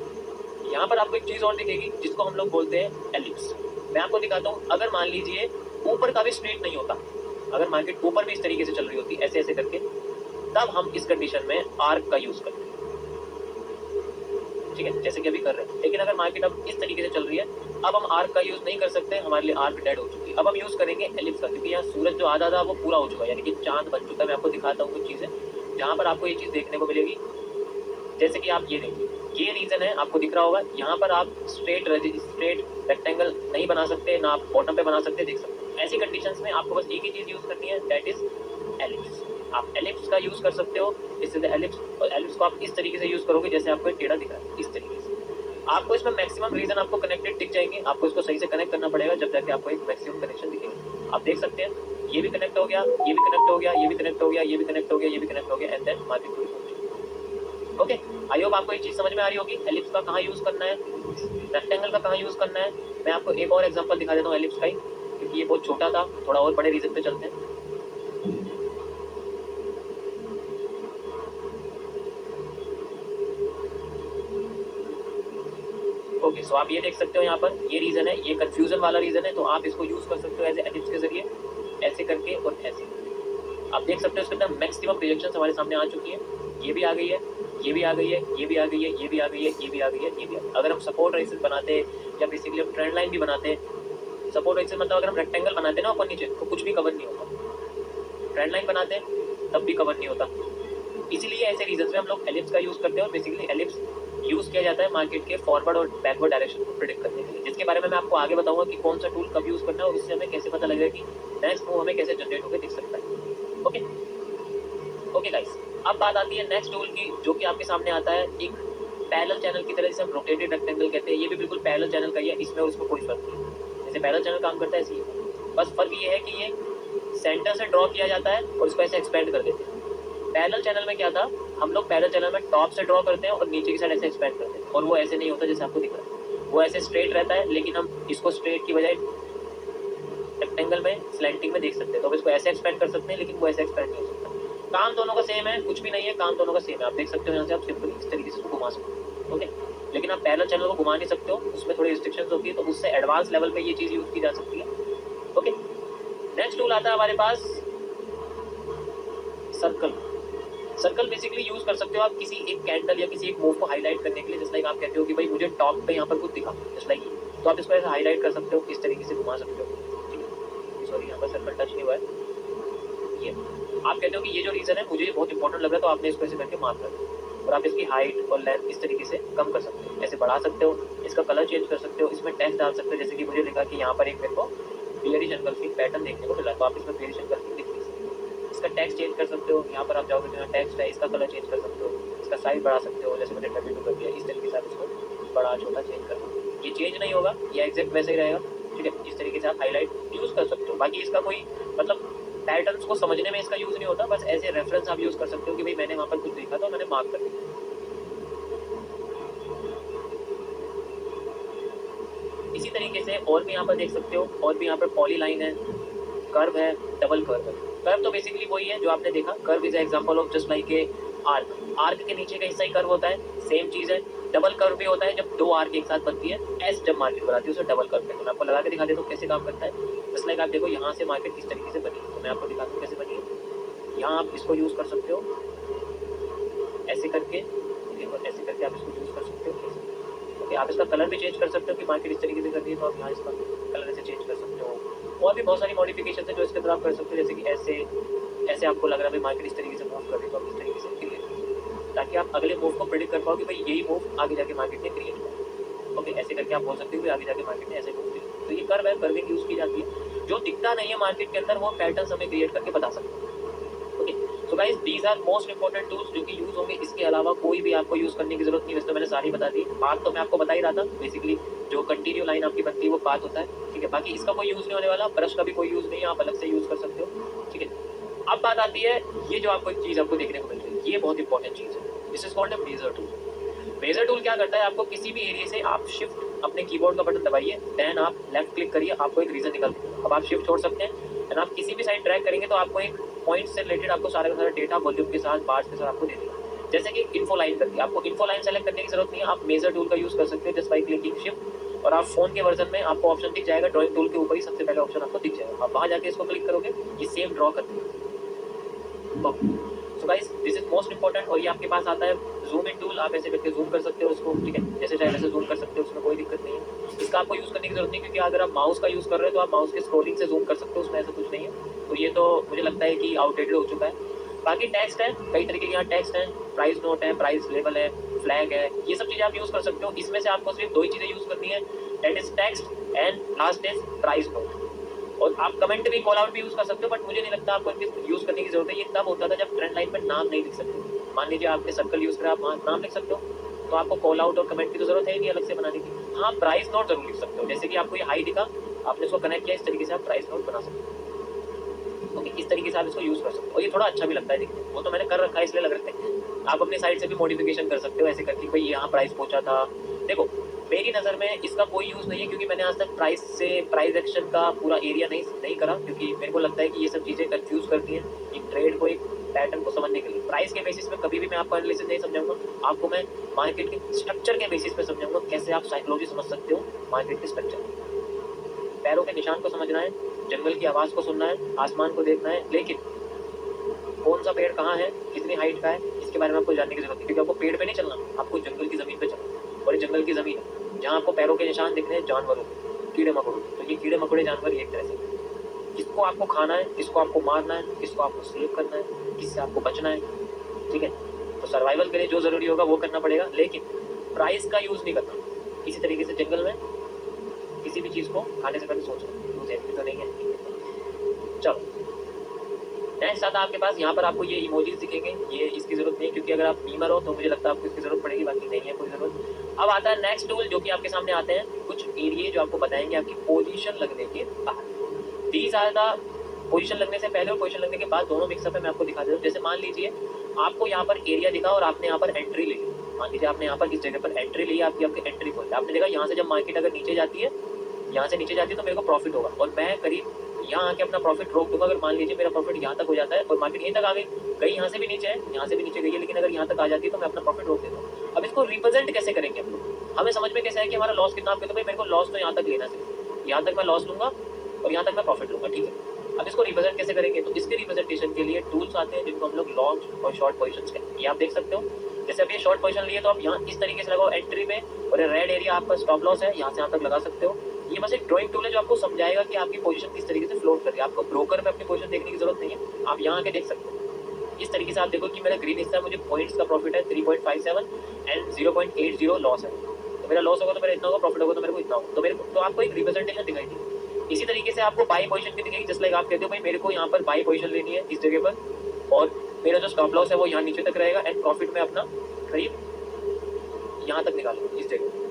यहाँ पर आपको एक चीज और दिखेगी जिसको हम लोग बोलते हैं एलिप्स। मैं आपको दिखाता हूँ। अगर मान लीजिए ऊपर का भी स्ट्रेट नहीं होता, अगर मार्केट ऊपर भी इस तरीके से चल रही होती ऐसे ऐसे करके, तब हम इस कंडीशन में आर्क का यूज करते हैं, ठीक है, जैसे कि अभी कर रहे हैं। लेकिन अगर मार्केट अब इस तरीके से चल रही है, अब हम आर्क का यूज नहीं कर सकते, हमारे लिए आर्क डेड हो चुकी है। अब हम यूज करेंगे एलिप्स का, क्योंकि यहाँ सूरज जो आधा था वो पूरा हो चुका है, यानी कि चांद बन चुका है। मैं आपको दिखाता हूँ कुछ चीजें। जहाँ पर आपको ये चीज़ देखने को मिलेगी। जैसे कि आप ये देखिए, ये रीजन है, आपको दिख रहा होगा यहाँ पर आप स्ट्रेट रेक्टेंगल नहीं बना सकते, ना आप बॉटम पे बना सकते, देख सकते हैं। ऐसी कंडीशंस में आपको बस एक ही चीज़ यूज़ करनी है, दैट इज एलिप्स। आप एलिप्स का यूज़ कर सकते हो। इससे एलिप्स, और एलिप्स को आप इस तरीके से यूज़ करोगे जैसे आपको एक टेढ़ा दिख रहा है, इस तरीके से। आपको इसमें मैक्सिमम रीजन आपको कनेक्टेड दिख जाएंगे, आपको इसको सही से कनेक्ट करना पड़ेगा, जब जाके आपको एक मैक्सिमम कनेक्शन दिखेगा। आप देख सकते हैं, ये भी कनेक्ट हो गया, ये भी कनेक्ट हो गया, ये भी कनेक्ट हो गया, ये भी कनेक्ट हो गया, ये भी कनेक्ट हो गया, एंड देन मार्केट पूरी पहुंच गई। ओके, आई होप आपको ये चीज़ समझ में आ रही होगी। एलिप्स का कहाँ यूज़ करना है, रेक्टेंगल का कहाँ यूज़ करना है। मैं आपको एक और एग्जांपल दिखा देता हूँ एलिप्स का ही, क्योंकि ये बहुत छोटा था। थोड़ा और बड़े रीजन पे चलते हैं। ओके, सो आप ये देख सकते हो, यहाँ पर ये रीजन है, ये कंफ्यूजन वाला रीजन है, तो आप इसको यूज कर सकते हो एज एलिप्स के जरिए, ऐसे करके और ऐसे। आप देख सकते हो इसके अंदर मैक्सिमम प्रोजेक्शन हमारे सामने आ चुकी है। ये भी आ गई है, ये भी आ गई है, ये भी आ गई है, ये भी आ गई है, ये भी आ गई है, ये भी आ गई है। अगर हम सपोर्ट रेसिस बनाते या बेसिकली हम ट्रेंड लाइन भी बनाते हैं, सपोर्ट रेसिस मतलब अगर हम रेक्टेंगल बनाते ना ऊपर नीचे, तो कुछ भी कवर नहीं होता। ट्रेंड लाइन बनाते तब भी कवर नहीं होता। इसीलिए ऐसे रीजन में हम लोग एलिप्स का यूज करते हैं, और बेसिकली एलिप्स यूज किया जाता है मार्केट के फॉरवर्ड और बैकवर्ड डायरेक्शन को प्रिडिक्ट करने के लिए, जिसके बारे में मैं आपको आगे बताऊंगा कि कौन सा टूल कब यूज करना है, और उससे हमें कैसे पता लगेगा कि नेक्स्ट मूव हमें कैसे जनरेट होकर दिख सकता है। ओके ओके गाइस, अब बात आती है नेक्स्ट टूल की, जो कि आपके सामने आता है एक पैरेलल चैनल की तरह, जिसे हम रोटेटेड रेक्टेंगल कहते हैं। ये भी बिल्कुल पैरेलल चैनल का ही है, इसमें और उसमें कोई फर्क नहीं। जैसे पैरेलल चैनल काम करता है ऐसे ही, बस फर्क ये है कि ये सेंटर से ड्रॉ किया जाता है और इसको ऐसे एक्सपेंड कर देते हैं। पैरेलल चैनल में क्या था, हम लोग पैरेलल चैनल में टॉप से ड्रॉ करते हैं और नीचे की साइड ऐसे एक्सपेंड करते हैं, और वो ऐसे नहीं होता जैसे आपको दिख रहा है, वो ऐसे स्ट्रेट रहता है, लेकिन हम इसको स्ट्रेट की बजाय रेक्टेंगल में स्लैंटिंग में देख सकते हैं। तो हम इसको ऐसे एक्सपेंड कर सकते हैं, लेकिन वो ऐसे एक्सपेंड नहीं हो सकता। काम दोनों का सेम है, कुछ भी नहीं है, काम दोनों का सेम है। आप देख सकते हो यहाँ से आप सिंपल इस तरीके से घुमा सकते हो। ओके, लेकिन आप पैरेलल चैनल को घुमा नहीं सकते हो, उसमें थोड़ी रिस्ट्रिक्शंस होती है, तो उससे एडवांस लेवल पे ये चीज़ यूज की जा सकती है। ओके, नेक्स्ट टूल आता है हमारे पास सर्कल। सर्कल बेसिकली यूज कर सकते हो आप किसी एक कैंडल या किसी एक मूव को हाईलाइट करने के लिए। जैसे लाइक आप कहते हो कि भाई मुझे टॉप पे यहाँ पर कुछ दिखा, जैसे लाइक, तो आप इसको ऐसे हाईलाइट कर सकते हो, इस तरीके से घुमा सकते हो। ठीक है, सॉरी यहाँ पर सर्कल टच नहीं हुआ है। ये आप कहते हो कि ये जो रीजन है मुझे बहुत इंपॉर्टेंट लग रहा है, तो आपने इसको ऐसे करके मार्क कर दिया, और आप इसकी हाइट और लेंथ इस तरीके से कम कर सकते हो, ऐसे बढ़ा सकते हो, इसका कलर चेंज कर सकते हो, इसमें टेक्स्ट डाल सकते हो। जैसे कि मुझे लिखा कि यहाँ पर एक मेरे को बेयरिश एंगल्फिंग पैटर्न देखने को मिला, तो आप इसमें बेयरिश एंगल्फिंग लिख दीजिए। इसका टेक्स्ट चेंज कर सकते हो, यहाँ पर आप जाओगे तो यहाँ टेक्स्ट है, इसका कलर चेंज कर सकते हो, इसका साइज बढ़ा सकते हो, जैसे मैंने 32 कर दिया, इस तरीके से आप इसको बड़ा छोटा चेंज कर सकते हो। ये चेंज नहीं होगा, ये एग्जैक्ट वैसे ही रहेगा। ठीक है, इस तरीके से आप हाईलाइट यूज कर सकते हो। बाकी इसका कोई मतलब पैटर्न्स को समझने में इसका यूज नहीं होता, बस ऐसे रेफरेंस आप यूज कर सकते हो कि भाई मैंने वहाँ पर कुछ देखा था, मैंने मार्क कर दिया। इसी तरीके से और भी यहाँ पर देख सकते हो, और भी यहाँ पर पॉली लाइन है, कर्व है, डबल कर्व है। कर्व तो बेसिकली वही है जो आपने देखा, curve is example of just like a arc. Arc के नीचे का हिस्सा ही कर्व होता है, सेम चीज है। डबल कर्व भी होता है जब दो आर्क एक साथ बनती है, एस जब मार्केट बनाती है उसे डबल कर्व कहते हैं। मैं आपको लगा के दिखा देता हूँ कैसे काम करता है। जस्ट लाइक आप देखो यहाँ से मार्केट किस तरीके से बनी है, तो मैं आपको दिखाता हूँ कैसे बनी है। यहाँ आप इसको यूज कर सकते हो ऐसे करके, और ऐसे करके आप इसको यूज कर सकते हो। ओके, आप इसका कलर भी चेंज कर सकते हो कि मार्केट इस तरीके से करनी है, तो आप यहाँ इसका कलर ऐसे चेंज कर सकते हो। और भी बहुत सारी मॉडिफिकेशन है जो इसके अंदर आप कर सकते हो, जैसे कि ऐसे आपको लग रहा है भाई मार्केट इस तरीके से मूव कर रही है, तो आप इस तरीके से क्रिएट, ताकि आप अगले मूव को प्रेडिक्ट कर पाओ कि भाई यही मूव आगे जाके मार्केट ने क्रिएट किया। ओके, ऐसे करके आप बोल सकते हो कि आगे जाके मार्केट ने ऐसे मूव किया। तो ये कर्व है, कर्विंग यूज की जाती है। जो दिखता नहीं है मार्केट के अंदर, वो पैटर्न हमें क्रिएट करके बता सकते हैं। Okay, so guys these are most important tools जो कि यूज होंगे। इसके अलावा कोई भी आपको यूज करने की जरूरत नहीं। वैसे तो मैंने सारी बता दी, बात तो मैं आपको बता ही रहा था। बेसिकली जो कंटिन्यू लाइन आपकी बनती है वो पाथ होता है। ठीक है, बाकी इसका कोई यूज नहीं होने वाला, ब्रश का भी कोई यूज नहीं है, आप अलग से यूज कर सकते हो। ठीक है, अब बात आती है, ये जो आपको एक चीज आपको देखने को मिल रही है, ये बहुत इंपॉर्टेंट चीज है। This is called a measure tool. Measure tool क्या करता है, आपको किसी भी एरिया से आप शिफ्ट अपने कीबोर्ड का बटन दबाइए, देन आप लेफ्ट क्लिक करिए, आपको एक रीजन निकल देगा। अब आप शिफ्ट छोड़ सकते हैं, एंड आप किसी भी साइड ड्रैग करेंगे तो आपको एक पॉइंट से रिलेटेड आपको सारा का सारा डेटा वॉल्यूम के साथ, बार्स के साथ आपको दे देगा। जैसे कि इन्फो लाइन करती है, आपको इन्फो लाइन सेलेक्ट करने की जरूरत नहीं है, आप मेजर टूल का यूज कर सकते हो जस्ट बाय क्लिकिंग शिफ्ट। और आप फोन के वर्जन में आपको ऑप्शन दिख जाएगा, ड्राइंग टूल के ऊपर ही सबसे पहले ऑप्शन आपको दिख जाएगा। आप वहां जाके इसको क्लिक करोगे, ये सेम ड्रॉ कर देगा। So guys this is most important. और ये आपके पास आता है जूम इन टूल, आप ऐसे करके जूम कर सकते हो उसको। ठीक है, जैसे चाहे वैसे जूम कर सकते हो, उसमें कोई दिक्कत नहीं है। इसका आपको यूज करने की जरूरत नहीं, क्योंकि अगर आप माउस का यूज कर रहे हो तो आप माउस के स्क्रोलिंग से जूम कर सकते हो, उसमें ऐसा कुछ नहीं है। तो ये तो मुझे लगता है कि आउटडेटेड हो चुका है। बाकी टेक्स्ट है, कई तरीके के यहाँ टेक्स्ट है, प्राइस नोट है, प्राइस लेवल है, फ्लैग है, ये सब चीजें आप यूज कर सकते हो। इसमें से आपको सिर्फ 2 ही चीजें यूज करनी है, that is text and last is price note. और आप कमेंट भी, कॉल आउट भी यूज कर सकते हो, बट मुझे नहीं लगता आपको इनके यूज करने की जरूरत है। ये तब होता था जब ट्रेंड लाइन पर नाम नहीं लिख सकते। मान लीजिए आपने सर्कल यूज करा, आप वहाँ नाम लिख सकते हो, तो आपको कॉल आउट और कमेंट की तो जरूरत है ही नहीं अलग से बनाने की। हाँ, प्राइस नोट जरूर लिख सकते हो, जैसे कि आपको ये हाई दिखा, आपने इसको कनेक्ट किया, इस तरीके से आप प्राइस नोट बना सकते हो। ओके, इस तरीके से आप इसको यूज कर सकते हो और ये थोड़ा अच्छा भी लगता है देखने में। वो तो मैंने कर रखा है इसलिए लग रखते हैं। आप अपनी साइड से भी मॉडिफिकेशन कर सकते हो ऐसे करके, भाई यहाँ प्राइस पहुंचा था। देखो, मेरी नज़र में इसका कोई यूज़ नहीं है, क्योंकि मैंने आज तक प्राइस से प्राइस एक्शन का पूरा एरिया नहीं करा, क्योंकि मेरे को लगता है कि ये सब चीज़ें कंफ्यूज करती हैं एक ट्रेड को, एक पैटर्न को समझने के लिए। प्राइस के बेसिस पे कभी भी मैं आपको एनालिसिस नहीं समझाऊंगा, आपको मैं मार्केट के स्ट्रक्चर के बेसिस पे समझाऊंगा, कैसे आप साइकोलॉजी समझ सकते हो मार्केट के स्ट्रक्चर। पैरों के निशान को समझना है, जंगल की आवाज़ को सुनना है, आसमान को देखना है, लेकिन कौन सा पेड़ कहाँ है, कितनी हाइट का है, इसके बारे में आपको जानने की जरूरत है, क्योंकि आपको पेड़ पे नहीं चलना, आपको जंगल की ज़मीन पे चलना है। और ये जंगल की ज़मीन है जहाँ आपको पैरों के निशान दिख रहे हैं जानवरों, कीड़े मकोड़ों। तो ये कीड़े मकोड़े जानवर एक तरह से, किसको आपको खाना है, किसको आपको मारना है, किसको आपको सेव करना है, किससे आपको बचना है, ठीक है। तो सर्वाइवल के लिए जो ज़रूरी होगा वो करना पड़ेगा, लेकिन प्राइस का यूज़ नहीं करना। इसी तरीके से जंगल में किसी भी चीज़ को खाने से पहले सोचना यूज़ है तो नहीं है। चलो, नेक्स्ट आता है आपके पास, यहाँ पर आपको ये इमोजीज दिखेंगे, ये इसकी जरूरत नहीं है, क्योंकि अगर आप मीमर हो तो मुझे लगता है आपको इसकी जरूरत पड़ेगी, बाकी नहीं है कोई जरूरत। अब आता है नेक्स्ट टूल, जो कि आपके सामने आते हैं कुछ एरिया जो आपको बताएंगे आपकी पोजीशन लगने के बाद। दीज आर द पोजीशन लगने से पहले और पोजीशन लगने के बाद दोनों मिक्सअप है, मैं आपको दिखा देता हूँ। जैसे मान लीजिए आपको यहाँ पर एरिया दिखा और आपने यहाँ पर एंट्री ली, मान लीजिए आपने यहाँ पर इस जगह पर एंट्री ली, आपकी एंट्री पॉइंट, आपने देखा यहाँ से जब मार्केट अगर नीचे जाती है, यहाँ से नीचे जाती है तो मेरे को प्रॉफिट होगा, और मैं करीब यहाँ आके अपना प्रॉफिट रोक दूंगा। अगर मान लीजिए मेरा प्रॉफिट यहाँ तक हो जाता है और मार्केट यहीं तक आ गई, यहाँ से भी नीचे है, यहाँ से भी नीचे गई है, लेकिन अगर यहाँ तक आ जाती है तो मैं अपना प्रॉफिट रोक देता हूँ। अब इसको रिप्रेजेंट कैसे करेंगे हम लोग, हमें समझ में कैसे है कि हमारा लॉस कितना, आपके तो भाई मेरे को लॉस तो यहाँ तक लेना चाहिए, यहाँ तक मैं लॉस लूंगा और यहाँ तक मैं प्रॉफिट लूंगा, ठीक है। अब इसको रिप्रेजेंट कैसे करेंगे, तो इसके रिप्रेजेंटेशन के लिए टूल्स आते हैं जिनको हम लोग लॉन्ग और शॉर्ट पोजिशन कहते हैं। ये आप देख सकते हो, जैसे अब ये शॉर्ट पोजिशन लिए तो आप यहाँ इस तरीके से लगाओ एंट्री में, और रेड एरिया आपका स्टॉप लॉस है, यहाँ से यहाँ तक लगा सकते हो। ये बस एक ड्राइंग टूल है जो आपको समझाएगा कि आपकी पोजीशन किस तरीके से फ्लोट कर रही है। आपको ब्रोकर में अपनी पोजीशन देखने की जरूरत नहीं है, आप यहाँ आके देख सकते हो। इस तरीके से आप देखो कि मेरा ग्रीन हिस्सा, मुझे पॉइंट्स का प्रॉफिट है 3.57 एंड 0.80 लॉस है। तो मेरा लॉस होगा तो मेरा इतना होगा, प्रॉफिट होगा तो मेरे को इतना होगा, तो मेरे को तो आपको एक रिप्रेजेंटेशन दिखाई दी। इसी तरीके से आपको बाई पोजीशन भी दिखेगी, जस्ट लाइक आप कहते हो भाई मेरे को यहाँ पर बाई पोजीशन लेनी है इस जगह पर, और मेरा जो स्टॉप लॉस है वो यहाँ नीचे तक रहेगा, एंड प्रॉफिट में अपना करीब यहाँ तक निकालो इस जगह।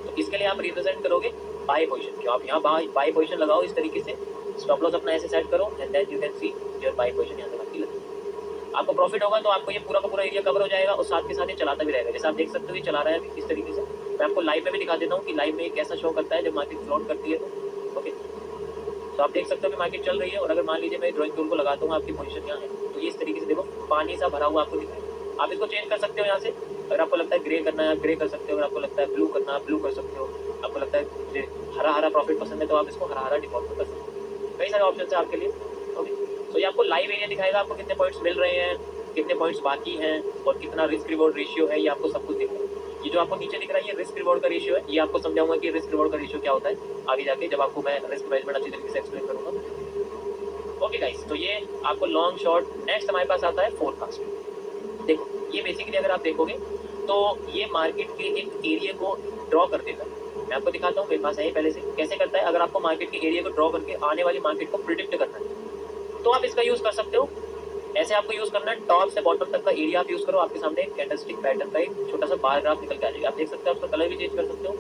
तो इसके लिए आप रिप्रेजेंट करोगे बाय पोजीशन, आप यहाँ बाय पोजीशन लगाओ इस तरीके से, स्टॉप लॉस अपना ऐसे सेट करो, and then you can see your buy position यहाँ तक आपकी लगी। आपको प्रॉफिट होगा तो आपको ये पूरा का पूरा एरिया कवर हो जाएगा, और साथ के साथ ये चलाता भी रहेगा। जैसे आप देख सकते हो ये चला रहा है अभी इस तरीके से। मैं आपको लाइव में भी दिखा देता हूँ कि लाइव में ये कैसा शो करता है जब मार्केट फ्लोट करती है तो। ओके, तो आप देख सकते हो कि मार्केट चल रही है, और अगर मान लीजिए मैं ड्राइंग टूल को लगाता हूँ, आपकी पोजीशन यहाँ है, तो ये इस तरीके से देखो पानी सा भरा हुआ आपको दिख रहा है। आप इसको चेंज कर सकते हो यहाँ से, अगर आपको लगता है ग्रे करना है आप ग्रे कर सकते हो, अगर आपको लगता है ब्लू करना है आप ब्लू कर सकते हो, आपको लगता है मुझे हरा हरा प्रॉफिट पसंद है तो आप इसको हरा हरा डिफॉल्ट कर सकते हो। कई सारे ऑप्शन है आपके लिए। ओके, तो ये आपको लाइव एरिया दिखाएगा, आपको कितने पॉइंट्स मिल रहे हैं, कितने पॉइंट्स बाकी हैं, और कितना रिस्क रिवॉर्ड रेशियो है, ये आपको सब कुछ दिख रहा है। ये जो आपको नीचे दिख रहा है ये रिस्क रिवॉर्ड का रेशियो है, ये आपको समझाऊंगा कि रिस्क रिवॉर्ड का रेशियो क्या होता है आगे जाके, जब आपको मैं रिस्क मैनेजमेंट अच्छी तरीके से एक्सप्लेन करूँगा। ओके गाइस, तो ये आपको लॉन्ग शॉर्ट। नेक्स्ट हमारे पास आता है फोरकास्ट। देखो ये बेसिकली अगर आप देखोगे तो ये मार्केट के एक एरिया को ड्रॉ कर देगा। मैं आपको दिखाता हूँ, मेरे पास है पहले से कैसे करता है। अगर आपको मार्केट के एरिया को ड्रॉ करके आने वाली मार्केट को प्रिडिक्ट करना है तो आप इसका यूज़ कर सकते हो। ऐसे आपको यूज़ करना है, टॉप से बॉटम तक का एरिया आप यूज़ करो, आपके सामने एक कैंडलस्टिक पैटर्न का एक छोटा सा बार ग्राफ निकल के आ जाएगा। आप देख सकते हो, उसका कलर भी चेंज कर सकते हो।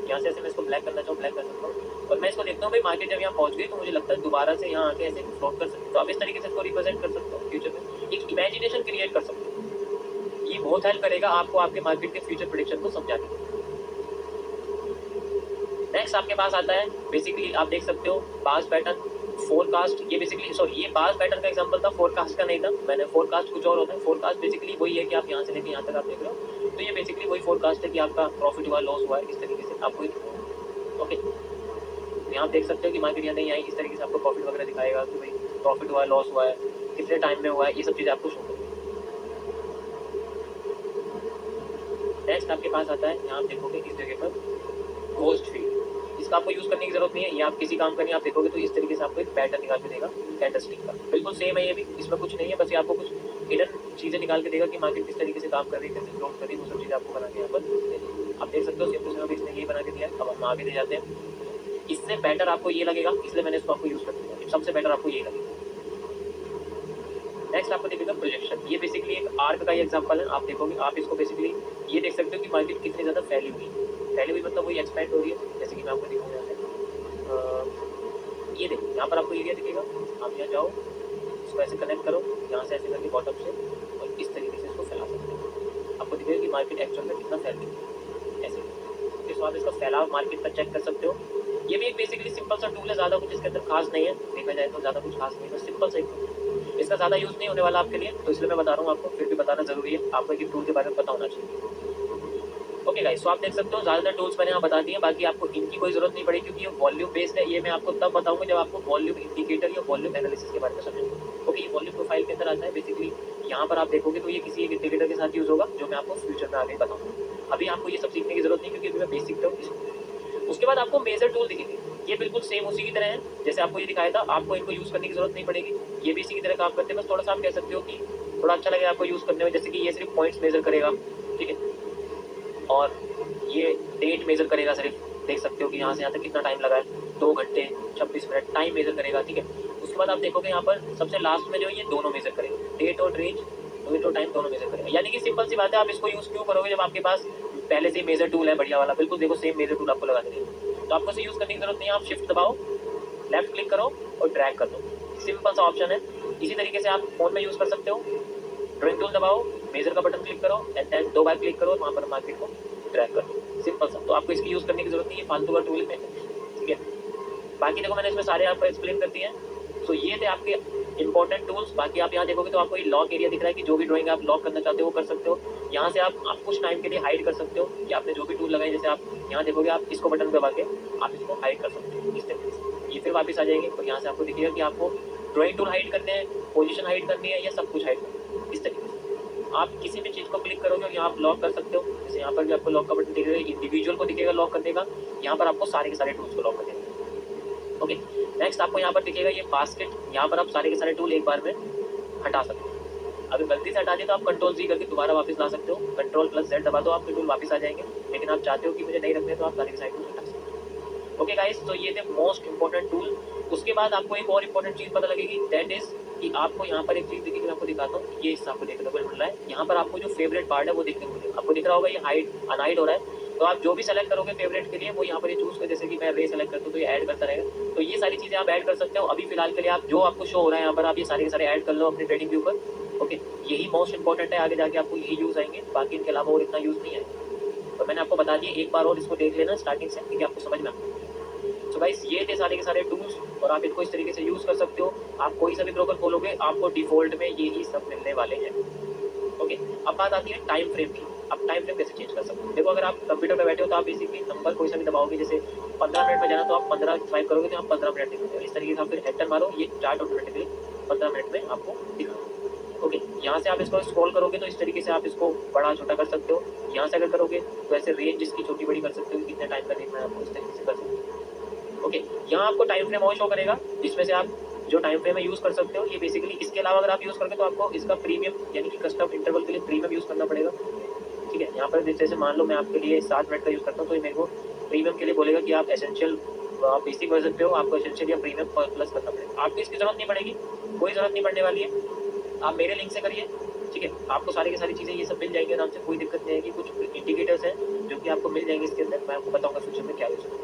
यहाँ से ऐसे मैं इसको ब्लैक करना चाहूँ ब्लैक कर सकता हूँ, और मैं इसको देखता हूँ भाई मार्केट जब यहाँ पहुँच गई तो मुझे लगता है दोबारा से यहाँ आके ऐसे फ्लोट कर सकते हो। तो आप इस तरीके से इसको रिप्रेजेंट कर सकते हो, फ्यूचर में एक इमेजिनेशन क्रिएट कर सकते हो। ये बहुत हेल्प करेगा आपको आपके मार्केट के फ्यूचर प्रेडिक्शन को समझाने में। नेक्स्ट आपके पास आता है बेसिकली आप देख सकते हो बार्स पैटर्न, फोरकास्ट। ये बेसिकली सॉरी ये बार्स पैटर्न का एग्जांपल था, फोरकास्ट का नहीं था। मैंने फोरकास्ट कुछ और होता है। फोरकास्ट बेसिकली वही है कि आप यहाँ से लेके यहाँ तक आप देख रहे हो, तो ये बेसिकली वही फोरकास्ट है कि आपका प्रॉफिट हुआ लॉस हुआ है, इस तरीके से आपको। ओके, यहाँ आप देख सकते हो कि मार्केट यहाँ नहीं आई, इस तरीके से आपको प्रॉफिट वगैरह दिखाएगा कि भाई प्रॉफिट हुआ है लॉस हुआ है, कितने टाइम में हुआ है, ये सब चीज़ें आपको शो करेंगे। नेक्स्ट आपके पास आता है, यहाँ आप देखोगे इस जगह पर घोस्ट फीड। इसका आपको यूज़ करने की जरूरत नहीं है, ये आप किसी काम का नहीं। आप देखोगे तो इस तरीके से आपको एक पैटर्न निकाल के देगा कैंडलस्टिक का, बिल्कुल सेम है ये भी, इसमें कुछ नहीं है, बस ये आपको कुछ हिडन चीज़ें निकाल के देगा कि मार्केट किस तरीके से काम कर रही है, कैसे ग्रोथ कर रही है, वो सब चीज़ें आपको बना के यहाँ पर दे देगा। आप देख सकते हो सेम टू सेम इसने यही बना के दिया है। अब हम आगे दे जाते हैं। इससे बेटर आपको ये लगेगा, इसलिए मैंने इसको आपको यूज़ कर दिया। सबसे बेटर आपको यही लगेगा। नेक्स्ट आपको दिखेगा प्रोजेक्शन। ये बेसिकली एक आर्क का ही एग्जांपल है। आप देखोगे, आप इसको बेसिकली ये देख सकते हो कि मार्केट कितनी ज़्यादा फैली हुई है। फैली हुई मतलब वही एक्सपेंड हो रही है, जैसे कि मैं आपको दिखाऊंगा यहाँ पे। ये देखो, यहाँ पर आपको एरिया दिखेगा। आप यहाँ जाओ, इसको ऐसे कनेक्ट करो, यहाँ से ऐसे करके बॉटम से, और इस तरीके से इसको फैला सकते हो। आपको दिखेगा कि मार्केट एक्चुअल में कितना फैल रही है, ऐसे। तो आप इसका फैलाव मार्केट का चेक कर सकते हो। ये भी एक बेसिकली सिंपल सा टूल है, ज़्यादा कुछ इसके अंदर खास नहीं है। देखा जाए तो ज़्यादा कुछ खास नहीं है, बस सिंपल सा एक टूल। इसका ज़्यादा यूज़ नहीं होने वाला आपके लिए, तो इसलिए मैं बता रहा हूँ आपको। फिर भी बताना ज़रूरी है, आपको एक टूल के बारे में पता होना चाहिए। ओके गाइस, तो आप देख सकते हो ज़्यादातर टूल्स मैंने यहाँ बता दिए। बाकी आपको इनकी कोई ज़रूरत नहीं पड़ेगी, क्योंकि ये वॉल्यूम बेस्ड है। ये मैं आपको तब बताऊंगा जब आपको वॉल्यूम इंडिकेटर या वॉल्यूम एनालिसिस के बारे में समझेंगे। ओके, ये वॉल्यूम प्रोफाइल के अंदर आता है। बेसिकली यहाँ पर आप देखोगे तो ये किसी एक इंडिकेटर के साथ यूज़ होगा, जो मैं आपको फ्यूचर में आगे बताऊँगा। अभी आपको ये सब सीखने की जरूरत नहीं, क्योंकि मैं बेसिक टर्म। उसके बाद आपको मेजर टूल दिखेंगे। ये बिल्कुल सेम उसी की तरह है जैसे आपको ये दिखाया था। आपको इनको यूज़ करने की जरूरत नहीं पड़ेगी, ये भी इसी की तरह काम करते हैं। बस थोड़ा सा आप कह सकते हो कि थोड़ा अच्छा लगेगा आपको यूज़ करने में। जैसे कि ये सिर्फ पॉइंट्स मेजर करेगा, ठीक है, और ये डेट मेजर करेगा सिर्फ। देख सकते हो कि यहाँ से यहाँ तक कितना टाइम लगा है, 2 घंटे 26 मिनट टाइम मेजर करेगा, ठीक है। उसके बाद आप देखोगे यहाँ पर सबसे लास्ट में जो ये दोनों मेजर करेगा, डेट और रेंज, डेट और टाइम दोनों मेजर करेगा। यानी कि सिंपल सी बात है, आप इसको यूज़ क्यों करोगे जब आपके पास पहले से मेजर टूल है बढ़िया वाला। बिल्कुल देखो, सेम मेजर टूल आपको लगा देंगे, तो आपको इसे यूज़ करने की जरूरत नहीं है। आप शिफ्ट दबाओ, लेफ्ट क्लिक करो और ड्रैग कर दो। सिंपल सा ऑप्शन है। इसी तरीके से आप फोन में यूज़ कर सकते हो। ड्राइंग टूल दबाओ, मेजर का बटन क्लिक करो, एंड देन 2 बार क्लिक करो, वहाँ पर मार्केट को ड्रैग कर दो। सिंपल सा। तो आपको इसकी यूज़ करने की जरूरत नहीं है, फालतू का टूल है, ठीक है। बाकी देखो, मैंने इसमें सारे आपको एक्सप्लेन कर दिए हैं। तो ये थे आपके इंपॉर्टेंट टूल्स। बाकी आप यहाँ देखोगे तो आपको ये लॉक एरिया दिख रहा है कि जो भी ड्राइंग आप लॉक करना चाहते हो वो कर सकते हो। यहाँ से आप कुछ टाइम के लिए हाइड कर सकते हो, या आपने जो भी टूल लगाए, जैसे आप यहाँ देखोगे, आप इसको बटन दबा के आप इसको हाइड कर सकते हो इस तरीके से। ये फिर वापस आ जाएंगे, तो यहाँ से आपको दिखेगा कि आपको ड्राइंग टूल हाइड करने हैं, पोजीशन हाइड करनी है, या सब कुछ हाइड करना है। इस तरीके से आप किसी भी चीज़ को क्लिक करोगे और यहाँ आप लॉक कर सकते हो। जैसे यहाँ पर भी आपको लॉक का बटन दिखेगा, इंडिविजुअल को दिखेगा लॉक करने का। यहाँ पर आपको सारे के सारे टूल्स को लॉक कर देगा। ओके, नेक्स्ट आपको यहाँ पर दिखेगा ये बास्केट। यहाँ पर आप सारे के सारे टूल एक बार में हटा सकते हो। अगर गलती से हटा दिए तो आप कंट्रोल जी करके दोबारा वापस ला सकते हो। कंट्रोल प्लस जेड दबा दो, आपके टूल वापस आ जाएंगे। लेकिन आप चाहते हो कि मुझे नहीं रखने, तो आप सारे के सारे टूल हटा सकते हो। ओके गाइस, तो ये थे मोस्ट इंपॉर्टेंट टूल। उसके बाद आपको एक और इंपॉर्टेंट चीज़ पता लगेगी, दैट इज कि आपको यहाँ पर एक चीज़ दिखेगी, मैं आपको दिखाता हूँ। ये हिस्सा आपको देखने को मिल रहा है। यहाँ पर आपको जो फेवरेट पार्ट है वो देखने को मिलेगा। आपको दिख रहा होगा ये हाइड अनहाइड हो रहा है। तो आप जो भी सेलेक्ट करोगे फेवरेट के लिए, वो यहाँ पर ये चूज कर, जैसे कि मैं रे सेलेक्ट करता हूँ तो ये ऐड करता रहेगा। तो ये सारी चीज़ें आप ऐड कर सकते हो। अभी फिलहाल के लिए आप जो आपको शो हो रहा है यहाँ पर, आप ये सारे के सारे ऐड कर लो अपने ट्रेडिंग व्यू पर। ओके, यही मोस्ट इंपॉर्टेंट है। आगे जाके आपको यही यूज़ आएंगे, बाकी इनके अलावा और इतना यूज़ नहीं आएगा। तो मैंने आपको बता दिया, एक बार और इसको देख लेना स्टार्टिंग से, क्योंकि आपको समझ में आता है। तो गाइस, ये थे सारे के सारे टूल्स, और आप इनको इस तरीके से यूज़ कर सकते हो। आप कोई सा भी ब्रोकर खोलोगे, आपको डिफॉल्ट में यही सब मिलने वाले हैं। ओके, अब बात आती है टाइम फ्रेम की। अब टाइम फ्रेम कैसे चेंज कर सकते हो? देखो, अगर आप कंप्यूटर पे बैठे हो तो आप बेसिकली नंबर कोई सा भी दबाओगे, जैसे 15 मिनट में जाना तो आप 15 स्वाइप करोगे तो आप 15 मिनट दिखाओगे। इस तरीके से आप फिर एंटर मारो, ये चार्ट ऑटोमेटिकली 15 मिनट में आपको दिखाओगे। ओके, यहाँ से आप इसको स्क्रॉल करोगे तो इस तरीके से आप इसको बड़ा छोटा कर सकते हो। यहाँ से अगर करोगे तो ऐसे रेंज इसकी छोटी बड़ी कर सकते हो, कितने टाइम का देखना है आपको, इस तरीके से कर सकते हो। ओके, यहाँ आपको टाइम फ्रेम और शो करेगा, जिसमें से आप जो टाइम फ्रेम है यूज़ कर सकते हो। ये बेसिकली, इसके अलावा अगर आप यूज़ करोगे तो आपको इसका प्रीमियम यानी कि कस्टम इंटरवल के लिए प्रीमियम यूज़ करना पड़ेगा, ठीक है। यहाँ पर जैसे मान लो मैं आपके लिए 7 मिनट का यूज़ करता हूँ, तो ये मेरे को प्रीमियम के लिए बोलेगा कि आप एसेंशियल, आप बेसिक वर्जन पे हो, आपको एसेंशियल या प्रीमियम प्लस करना पड़ेगा। आपको इसकी ज़रूरत नहीं पड़ेगी, कोई ज़रूरत नहीं पड़ने वाली है। आप मेरे लिंक से करिए, ठीक है। आपको सारी की सारी चीज़ें ये सब मिल जाएंगी आराम से, कोई दिक्कत नहीं है। कि कुछ इंडिकेटर्स हैं जो कि आपको मिल जाएंगे इसके अंदर, मैं आपको बताऊँगा फ्यूचर में क्या यूज़ करना है।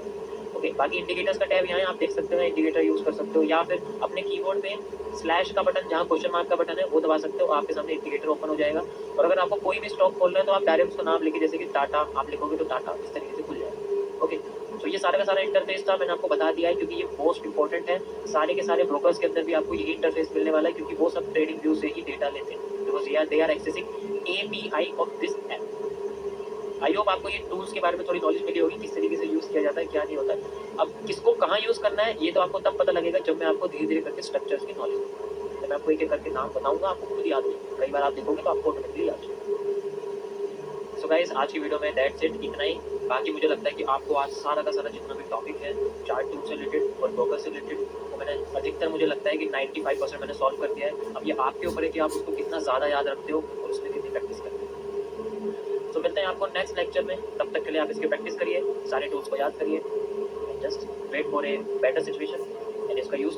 ओके, बाकी इंडिकेटर्स का टैब यहाँ है, आप देख सकते हो, इंडिकेटर यूज़ कर सकते हो, या फिर अपने कीबोर्ड पे स्लैश का बटन, जहाँ क्वेश्चन मार्क का बटन है, वो दबा सकते हो। आपके सामने इंडिकेटर ओपन हो जाएगा। और अगर आपको कोई भी स्टॉक खोलना है तो आप डायरेक्ट उसका नाम लिखिए, जैसे कि टाटा आप लिखोगे तो टाटा इस तरीके से खुल जाएगा। ओके, तो ये सारा का सारा इंटरफेस था, मैंने आपको बता दिया है, क्योंकि ये मोस्ट इंपॉर्टेंट है। सारे के सारे ब्रोकर्स के अंदर भी आपको यही इंटरफेस मिलने वाला है, क्योंकि वो सब ट्रेडिंग व्यू से ही डेटा लेते हैं, because they are accessing API of this app. I hope आपको ये टूल्स के बारे में थोड़ी नॉलेज मिली होगी, किस तरीके से यूज़ किया जाता है, क्या नहीं होता है। अब किसको कहाँ यूज़ करना है, ये तो आपको तब पता लगेगा जब मैं आपको धीरे धीरे करके स्ट्रक्चर्स की नॉलेज दूंगा। मैं आपको एक एक करके नाम बताऊंगा, आपको खुद याद होगा। कई बार आप देखोगे तो आपको ऑटोमेटिकली याद होगा। सो गाइस, आज की वीडियो में दैट्स इट, इतना ही। बाकी मुझे लगता है कि आपको आज सारा का सारा जितना भी टॉपिक है चार्ट टूल से रिलेटेड और ब्रोकर से रिलेटेड, वो मैंने अधिकतर मुझे लगता है कि 95% मैंने सॉल्व कर दिया है। अब ये आपके ऊपर है कि आप उसको कितना ज़्यादा याद रखते हो और उसमें कितनी प्रैक्टिस करते हो। तो मिलते हैं आपको नेक्स्ट लेक्चर में, तब तक के लिए आप इसकी प्रैक्टिस करिए, सारे टूल्स को याद करिए, just wait for a better situation and इसका यूज़